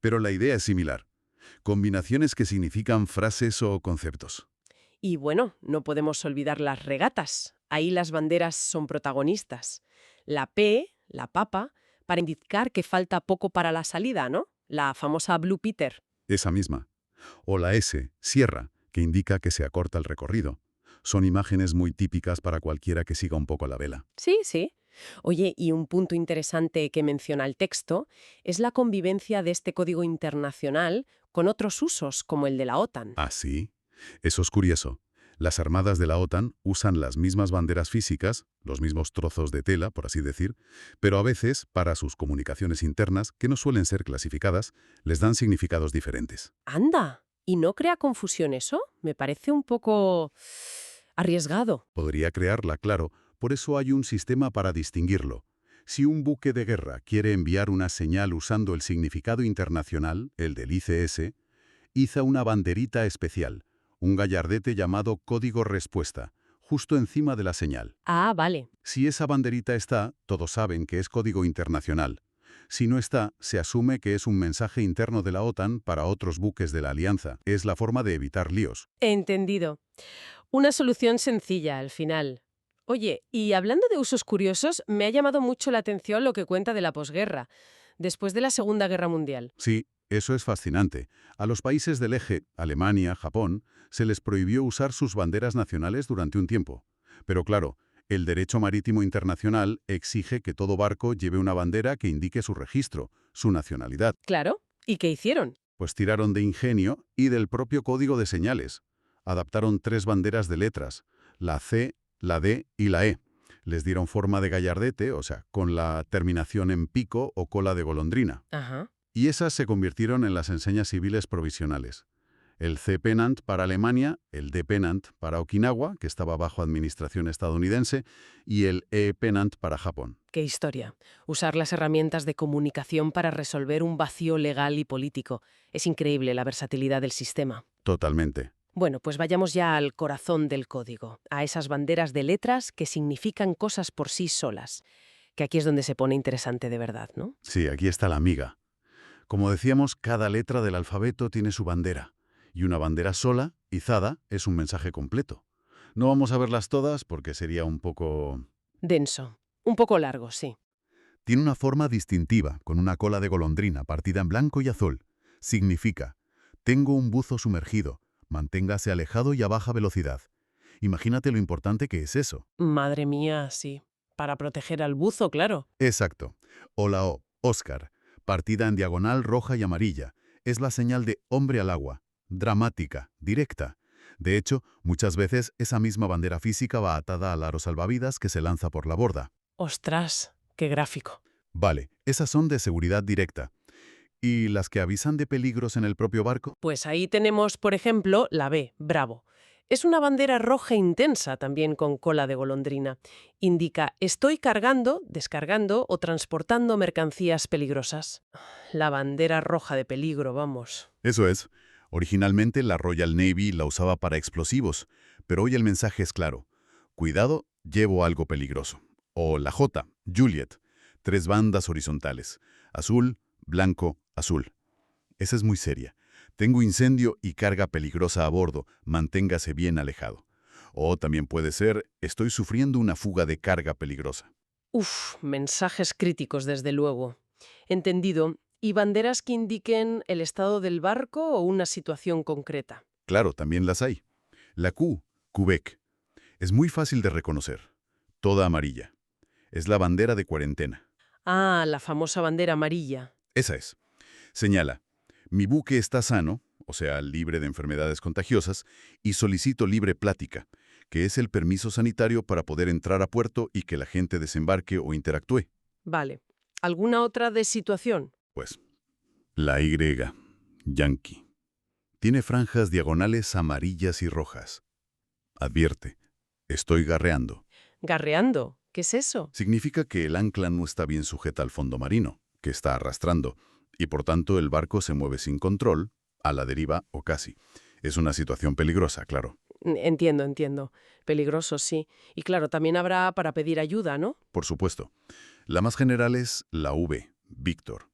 Pero la idea es similar. Combinaciones que significan frases o conceptos. Y bueno, no podemos olvidar las regatas. Ahí las banderas son protagonistas. La P, la papa, para indicar que falta poco para la salida, ¿no? La famosa Blue Peter. Esa misma. O la S, sierra, que indica que se acorta el recorrido. Son imágenes muy típicas para cualquiera que siga un poco la vela. Sí, sí. Oye, y un punto interesante que menciona el texto es la convivencia de este código internacional con otros usos, como el de la OTAN. ¿Ah, sí? Eso es curioso. Las armadas de la OTAN usan las mismas banderas físicas, los mismos trozos de tela, por así decir, pero a veces, para sus comunicaciones internas, que no suelen ser clasificadas, les dan significados diferentes. ¡Anda! ¿Y no crea confusión eso? Me parece un poco arriesgado. Podría crearla, claro, por eso hay un sistema para distinguirlo. Si un buque de guerra quiere enviar una señal usando el significado internacional, el del ICS, iza una banderita especial, un gallardete llamado código respuesta, justo encima de la señal. Ah, vale. Si esa banderita está, todos saben que es código internacional. Si no está, se asume que es un mensaje interno de la OTAN para otros buques de la Alianza. Es la forma de evitar líos. Entendido. Una solución sencilla al final. Oye, y hablando de usos curiosos, me ha llamado mucho la atención lo que cuenta de la posguerra, después de la Segunda Guerra Mundial. Sí, eso es fascinante. A los países del eje, Alemania, Japón, se les prohibió usar sus banderas nacionales durante un tiempo. Pero claro, el derecho marítimo internacional exige que todo barco lleve una bandera que indique su registro, su nacionalidad. Claro. ¿Y qué hicieron? Pues tiraron de ingenio y del propio código de señales. Adaptaron 3 banderas de letras, la C, la D y la E. Les dieron forma de gallardete, o sea, con la terminación en pico o cola de golondrina. Ajá. Y esas se convirtieron en las enseñas civiles provisionales. El C pennant para Alemania, el D pennant para Okinawa, que estaba bajo administración estadounidense, y el E pennant para Japón. Qué historia. Usar las herramientas de comunicación para resolver un vacío legal y político. Es increíble la versatilidad del sistema. Totalmente. Bueno, pues vayamos ya al corazón del código, a esas banderas de letras que significan cosas por sí solas, que aquí es donde se pone interesante de verdad, ¿no? Sí, aquí está la amiga. Como decíamos, cada letra del alfabeto tiene su bandera, y una bandera sola, izada, es un mensaje completo. No vamos a verlas todas porque sería un poco... Denso. Un poco largo, sí. Tiene una forma distintiva, con una cola de golondrina partida en blanco y azul. Significa, tengo un buzo sumergido, manténgase alejado y a baja velocidad. Imagínate lo importante que es eso. Madre mía, sí. Para proteger al buzo, claro. Exacto. O la O, Oscar, partida en diagonal roja y amarilla. Es la señal de hombre al agua, dramática, directa. De hecho, muchas veces esa misma bandera física va atada al aro salvavidas que se lanza por la borda. Ostras, qué gráfico. Vale, esas son de seguridad directa. ¿Y las que avisan de peligros en el propio barco? Pues ahí tenemos, por ejemplo, la B, Bravo. Es una bandera roja intensa, también con cola de golondrina. Indica estoy cargando, descargando o transportando mercancías peligrosas. La bandera roja de peligro, vamos. Eso es. Originalmente la Royal Navy la usaba para explosivos, pero hoy el mensaje es claro. Cuidado, llevo algo peligroso. O la J, Juliet. 3 bandas horizontales. Azul, blanco, azul. Esa es muy seria. Tengo incendio y carga peligrosa a bordo. Manténgase bien alejado. O también puede ser, estoy sufriendo una fuga de carga peligrosa. Uf, mensajes críticos, desde luego. Entendido. ¿Y banderas que indiquen el estado del barco o una situación concreta? Claro, también las hay. La Q, Quebec. Es muy fácil de reconocer. Toda amarilla. Es la bandera de cuarentena. Ah, la famosa bandera amarilla. Esa es. Señala, mi buque está sano, o sea, libre de enfermedades contagiosas, y solicito libre plática, que es el permiso sanitario para poder entrar a puerto y que la gente desembarque o interactúe. Vale. ¿Alguna otra de situación? Pues, la Y, Yankee. Tiene franjas diagonales amarillas y rojas. Advierte, estoy garreando. ¿Garreando? ¿Qué es eso? Significa que el ancla no está bien sujeta al fondo marino, que está arrastrando, y por tanto el barco se mueve sin control, a la deriva o casi. Es una situación peligrosa, claro. Entiendo. Peligroso, sí. Y claro, también habrá para pedir ayuda, ¿no? Por supuesto. La más general es la V, Víctor.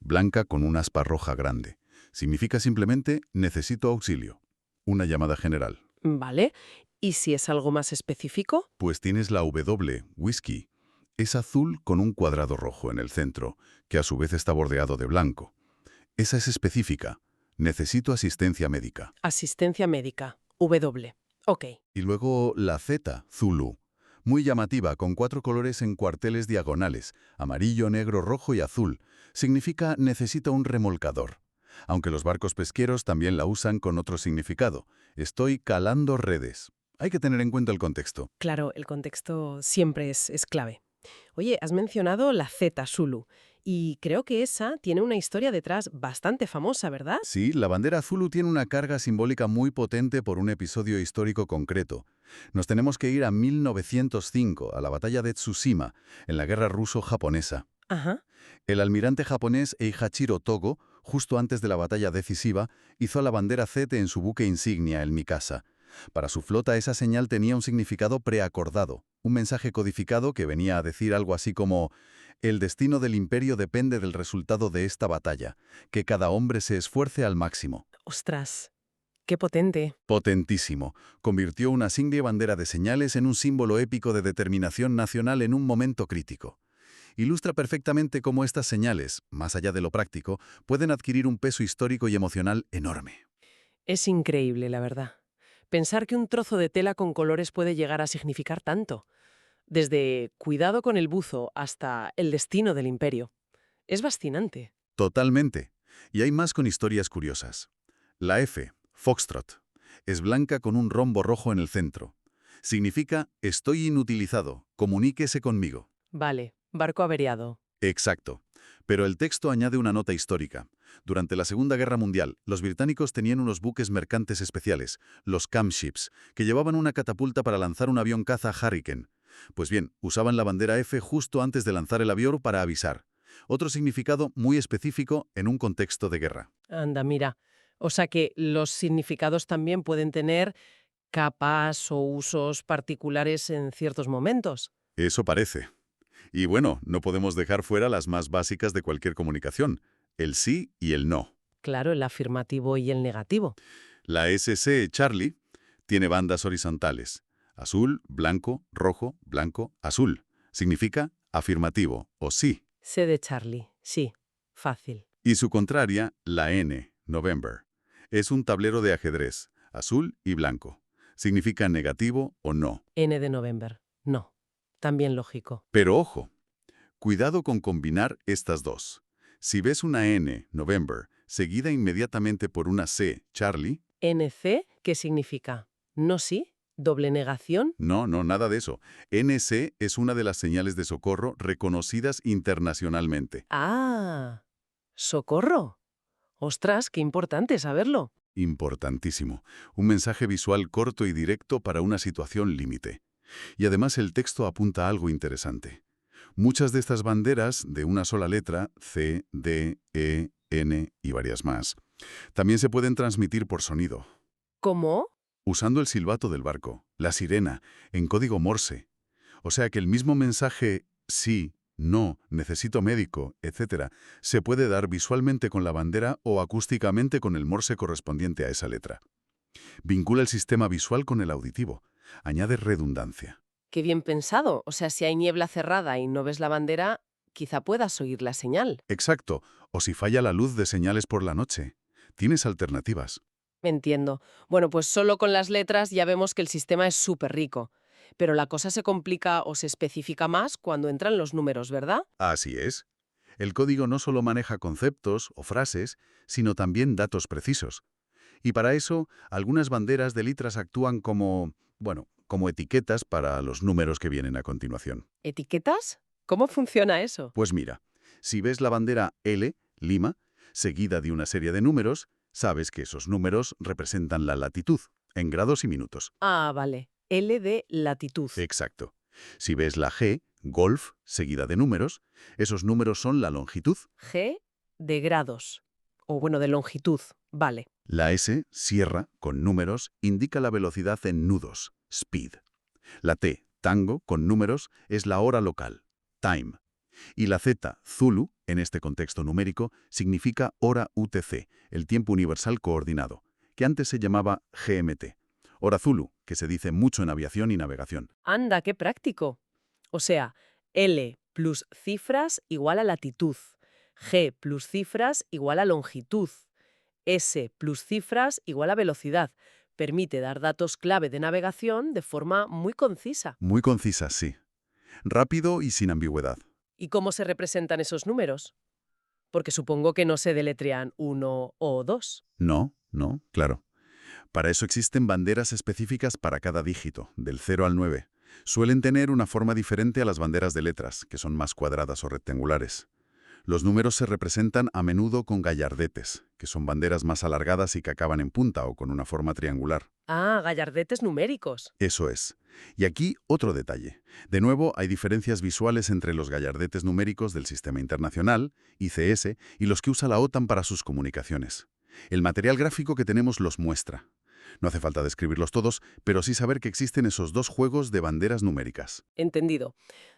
Blanca con una aspa roja grande. Significa simplemente necesito auxilio. Una llamada general. Vale. ¿Y si es algo más específico? Pues tienes la W, Whisky. Es azul con un cuadrado rojo en el centro, que a su vez está bordeado de blanco. Esa es específica. Necesito asistencia médica. Asistencia médica. W. Ok. Y luego la Z, Zulu. Muy llamativa, con 4 colores en cuarteles diagonales, amarillo, negro, rojo y azul. Significa necesito un remolcador. Aunque los barcos pesqueros también la usan con otro significado. Estoy calando redes. Hay que tener en cuenta el contexto. Claro, el contexto siempre es clave. Oye, has mencionado la Z, Zulu, y creo que esa tiene una historia detrás bastante famosa, ¿verdad? Sí, la bandera Zulu tiene una carga simbólica muy potente por un episodio histórico concreto. Nos tenemos que ir a 1905, a la batalla de Tsushima, en la guerra ruso-japonesa. Ajá. El almirante japonés Eihachiro Togo, justo antes de la batalla decisiva, hizo la bandera Z en su buque insignia, el Mikasa. Para su flota esa señal tenía un significado preacordado, un mensaje codificado que venía a decir algo así como «El destino del imperio depende del resultado de esta batalla, que cada hombre se esfuerce al máximo». Ostras, qué potente. Potentísimo. Convirtió una single bandera de señales en un símbolo épico de determinación nacional en un momento crítico. Ilustra perfectamente cómo estas señales, más allá de lo práctico, pueden adquirir un peso histórico y emocional enorme. Es increíble, la verdad. Pensar que un trozo de tela con colores puede llegar a significar tanto. Desde cuidado con el buzo hasta el destino del imperio. Es fascinante. Totalmente. Y hay más con historias curiosas. La F, Foxtrot, es blanca con un rombo rojo en el centro. Significa estoy inutilizado, comuníquese conmigo. Vale, barco averiado. Exacto. Pero el texto añade una nota histórica. Durante la Segunda Guerra Mundial, los británicos tenían unos buques mercantes especiales, los Camships, que llevaban una catapulta para lanzar un avión caza Hurricane. Pues bien, usaban la bandera F justo antes de lanzar el avión para avisar. Otro significado muy específico en un contexto de guerra. Anda, mira. O sea que los significados también pueden tener capas o usos particulares en ciertos momentos. Eso parece. Y bueno, no podemos dejar fuera las más básicas de cualquier comunicación, el sí y el no. Claro, el afirmativo y el negativo. La SC Charlie tiene bandas horizontales, azul, blanco, rojo, blanco, azul. Significa afirmativo o sí. C de Charlie, sí, fácil. Y su contraria, la N, November, es un tablero de ajedrez, azul y blanco. Significa negativo o no. N de November, no. También lógico. Pero ojo, cuidado con combinar estas dos. Si ves una N, November, seguida inmediatamente por una C, Charlie, NC, ¿qué significa? ¿No sí? ¿Doble negación? no, nada de eso. NC es una de las señales de socorro reconocidas internacionalmente. Ah, socorro. Ostras, qué importante saberlo. Importantísimo. Un mensaje visual corto y directo para una situación límite. Y además el texto apunta a algo interesante. Muchas de estas banderas, de una sola letra, C, D, E, N y varias más, también se pueden transmitir por sonido, ¿Cómo? usando el silbato del barco, la sirena, en código Morse. O sea que el mismo mensaje sí, no, necesito médico, etc., se puede dar visualmente con la bandera o acústicamente con el Morse correspondiente a esa letra. Vincula el sistema visual con el auditivo. Añade redundancia. Qué bien pensado. O sea, si hay niebla cerrada y no ves la bandera, quizá puedas oír la señal. Exacto. O si falla la luz de señales por la noche. Tienes alternativas. Entiendo. Bueno, pues solo con las letras ya vemos que el sistema es súper rico. Pero la cosa se complica o se especifica más cuando entran los números, ¿verdad? Así es. El código no solo maneja conceptos o frases, sino también datos precisos. Y para eso, algunas banderas de letras actúan como, como etiquetas para los números que vienen a continuación. ¿Etiquetas? ¿Cómo funciona eso? Pues mira, si ves la bandera L, Lima, seguida de una serie de números, sabes que esos números representan la latitud, en grados y minutos. Ah, vale. L de latitud. Exacto. Si ves la G, Golf, seguida de números, esos números son la longitud. G de grados. O bueno, de longitud. Vale. La S, Sierra, con números, indica la velocidad en nudos, speed. La T, Tango, con números, es la hora local, time. Y la Z, Zulu, en este contexto numérico, significa hora UTC, el tiempo universal coordinado, que antes se llamaba GMT. Hora Zulu, que se dice mucho en aviación y navegación. Anda, qué práctico. O sea, L plus cifras igual a latitud. G plus cifras igual a longitud. S plus cifras igual a velocidad. Permite dar datos clave de navegación de forma muy concisa. Muy concisa, sí. Rápido y sin ambigüedad. ¿Y cómo se representan esos números? Porque supongo que no se deletrean 1 o 2. No, claro. Para eso existen banderas específicas para cada dígito, del 0 al 9. Suelen tener una forma diferente a las banderas de letras, que son más cuadradas o rectangulares. Los números se representan a menudo con gallardetes, que son banderas más alargadas y que acaban en punta o con una forma triangular. Ah, gallardetes numéricos. Eso es. Y aquí otro detalle. De nuevo, hay diferencias visuales entre los gallardetes numéricos del Sistema Internacional, ICS, y los que usa la OTAN para sus comunicaciones. El material gráfico que tenemos los muestra. No hace falta describirlos todos, pero sí saber que existen esos dos juegos de banderas numéricas. Entendido.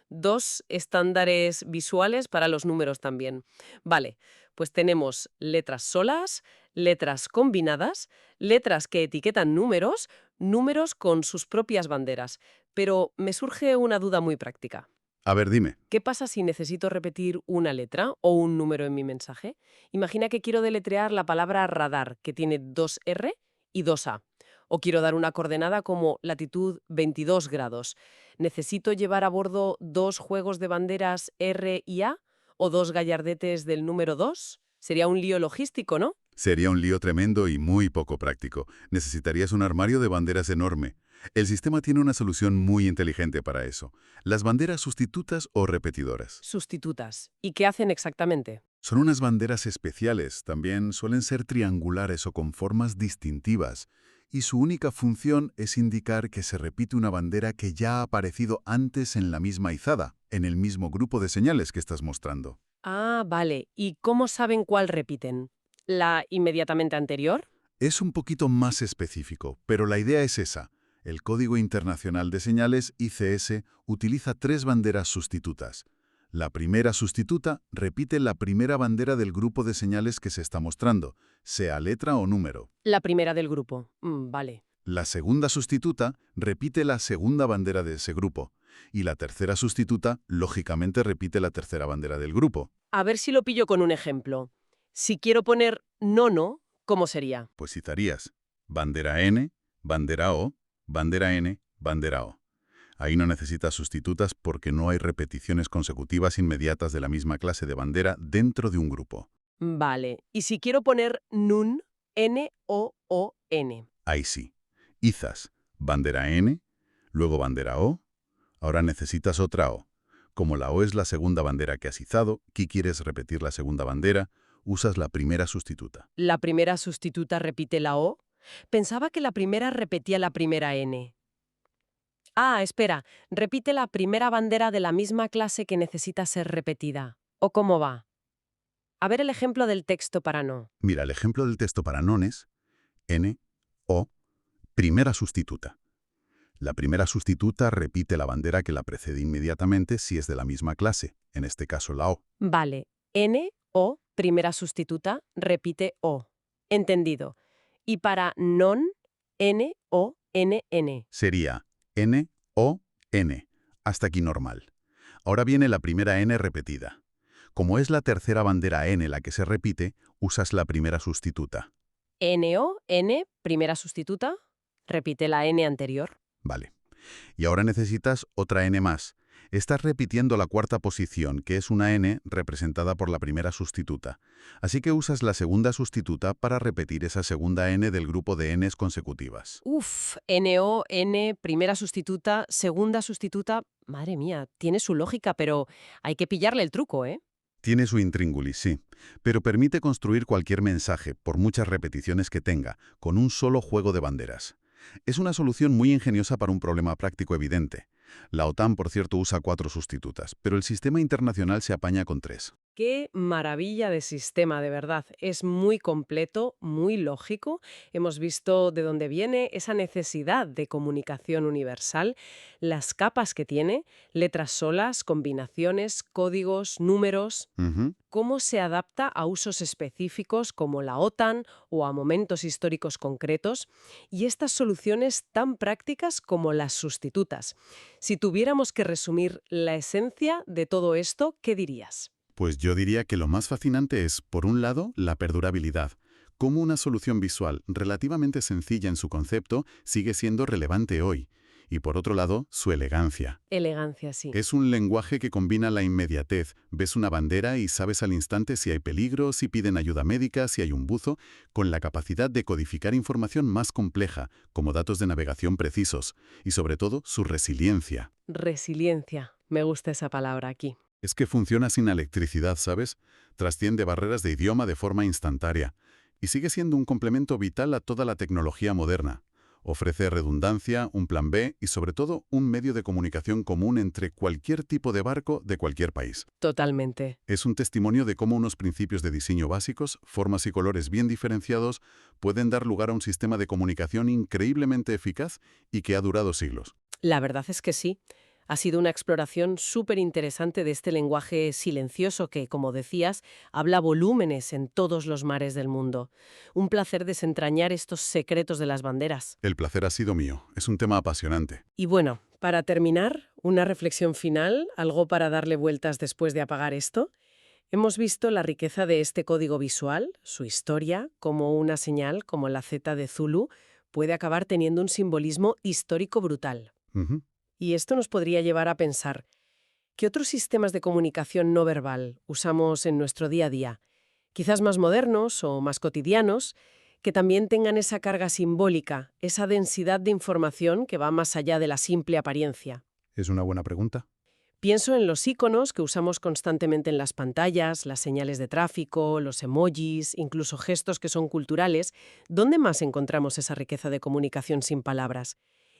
2 estándares visuales para los números también. Vale, pues tenemos letras solas, letras combinadas, letras que etiquetan números, números con sus propias banderas. Pero me surge una duda muy práctica. A ver, dime. ¿Qué pasa si necesito repetir una letra o un número en mi mensaje? Imagina que quiero deletrear la palabra radar, que tiene 2 R y 2 A. O quiero dar una coordenada como latitud 22 grados. ¿Necesito llevar a bordo 2 juegos de banderas R y A? ¿O 2 gallardetes del número 2? Sería un lío logístico, ¿no? Sería un lío tremendo y muy poco práctico. Necesitarías un armario de banderas enorme. El sistema tiene una solución muy inteligente para eso. Las banderas sustitutas o repetidoras. Sustitutas. ¿Y qué hacen exactamente? Son unas banderas especiales. También suelen ser triangulares o con formas distintivas. y su única función es indicar que se repite una bandera que ya ha aparecido antes en la misma izada, en el mismo grupo de señales que estás mostrando. Ah, vale. ¿Y cómo saben cuál repiten? ¿La inmediatamente anterior? Es un poquito más específico, pero la idea es esa. El Código Internacional de Señales, ICS, utiliza 3 banderas sustitutas. La primera sustituta repite la primera bandera del grupo de señales que se está mostrando, sea letra o número. La primera del grupo. Vale. La segunda sustituta repite la segunda bandera de ese grupo. Y la tercera sustituta, lógicamente, repite la tercera bandera del grupo. A ver si lo pillo con un ejemplo. Si quiero poner nono, ¿cómo sería? Pues citarías bandera N, bandera O, bandera N, bandera O. Ahí no necesitas sustitutas porque no hay repeticiones consecutivas inmediatas de la misma clase de bandera dentro de un grupo. Vale. ¿Y si quiero poner nun, N-O-O-N? Ahí sí. Izas, bandera N, luego bandera O. Ahora necesitas otra O. Como la O es la segunda bandera que has izado, y quieres repetir la segunda bandera, usas la primera sustituta. ¿La primera sustituta repite la O? Pensaba que la primera repetía la primera N. Ah, espera. Repite la primera bandera de la misma clase que necesita ser repetida. ¿O cómo va? A ver el ejemplo del texto para no. Mira, el ejemplo del texto para nones, N, O, primera sustituta. La primera sustituta repite la bandera que la precede inmediatamente si es de la misma clase, en este caso la O. Vale. N, O, primera sustituta, repite O. Entendido. Y para non, N, O, N, N. Sería N, O, N. Hasta aquí normal. Ahora viene la primera N repetida. Como es la tercera bandera N la que se repite, usas la primera sustituta. N, O, N, primera sustituta, repite la N anterior. Vale. Y ahora necesitas otra N más. Estás repitiendo la cuarta posición, que es una N representada por la primera sustituta. Así que usas la segunda sustituta para repetir esa segunda N del grupo de Ns consecutivas. Uf, N, O, N, primera sustituta, segunda sustituta. Madre mía, tiene su lógica, pero hay que pillarle el truco, ¿eh? Tiene su intríngulis, sí, pero permite construir cualquier mensaje, por muchas repeticiones que tenga, con un solo juego de banderas. Es una solución muy ingeniosa para un problema práctico evidente. La OTAN, por cierto, usa 4 sustitutas, pero el sistema internacional se apaña con 3. Qué maravilla de sistema, de verdad. Es muy completo, muy lógico. Hemos visto de dónde viene esa necesidad de comunicación universal, las capas que tiene, letras solas, combinaciones, códigos, números, cómo se adapta a usos específicos como la OTAN o a momentos históricos concretos, y estas soluciones tan prácticas como las sustitutas. Si tuviéramos que resumir la esencia de todo esto, ¿qué dirías? Pues yo diría que lo más fascinante es, por un lado, la perdurabilidad. Cómo una solución visual relativamente sencilla en su concepto sigue siendo relevante hoy. Y por otro lado, su elegancia. Elegancia, sí. Es un lenguaje que combina la inmediatez. Ves una bandera y sabes al instante si hay peligro, si piden ayuda médica, si hay un buzo, con la capacidad de codificar información más compleja, como datos de navegación precisos. Y sobre todo, su resiliencia. Resiliencia. Me gusta esa palabra aquí. Es que funciona sin electricidad, ¿sabes? Trasciende barreras de idioma de forma instantánea. Y sigue siendo un complemento vital a toda la tecnología moderna. Ofrece redundancia, un plan B y, sobre todo, un medio de comunicación común entre cualquier tipo de barco de cualquier país. Totalmente. Es un testimonio de cómo unos principios de diseño básicos, formas y colores bien diferenciados, pueden dar lugar a un sistema de comunicación increíblemente eficaz y que ha durado siglos. La verdad es que sí. Ha sido una exploración súper interesante de este lenguaje silencioso que, como decías, habla volúmenes en todos los mares del mundo. Un placer desentrañar estos secretos de las banderas. El placer ha sido mío. Es un tema apasionante. Y bueno, para terminar, una reflexión final, algo para darle vueltas después de apagar esto. Hemos visto la riqueza de este código visual, su historia, como una señal, como la Z de Zulu, puede acabar teniendo un simbolismo histórico brutal. Y esto nos podría llevar a pensar, ¿qué otros sistemas de comunicación no verbal usamos en nuestro día a día? Quizás más modernos o más cotidianos, que también tengan esa carga simbólica, esa densidad de información que va más allá de la simple apariencia. Es una buena pregunta. Pienso en los iconos que usamos constantemente en las pantallas, las señales de tráfico, los emojis, incluso gestos que son culturales. ¿Dónde más encontramos esa riqueza de comunicación sin palabras?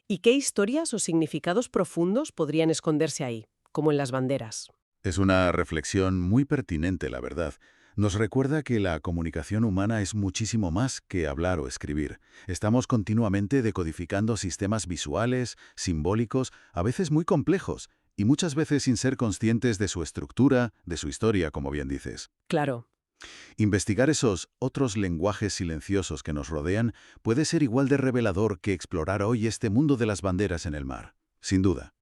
¿Y qué historias o significados profundos podrían esconderse ahí, como en las banderas? Es una reflexión muy pertinente, la verdad. Nos recuerda que la comunicación humana es muchísimo más que hablar o escribir. Estamos continuamente decodificando sistemas visuales, simbólicos, a veces muy complejos, y muchas veces sin ser conscientes de su estructura, de su historia, como bien dices. Claro. Investigar esos otros lenguajes silenciosos que nos rodean puede ser igual de revelador que explorar hoy este mundo de las banderas en el mar. Sin duda.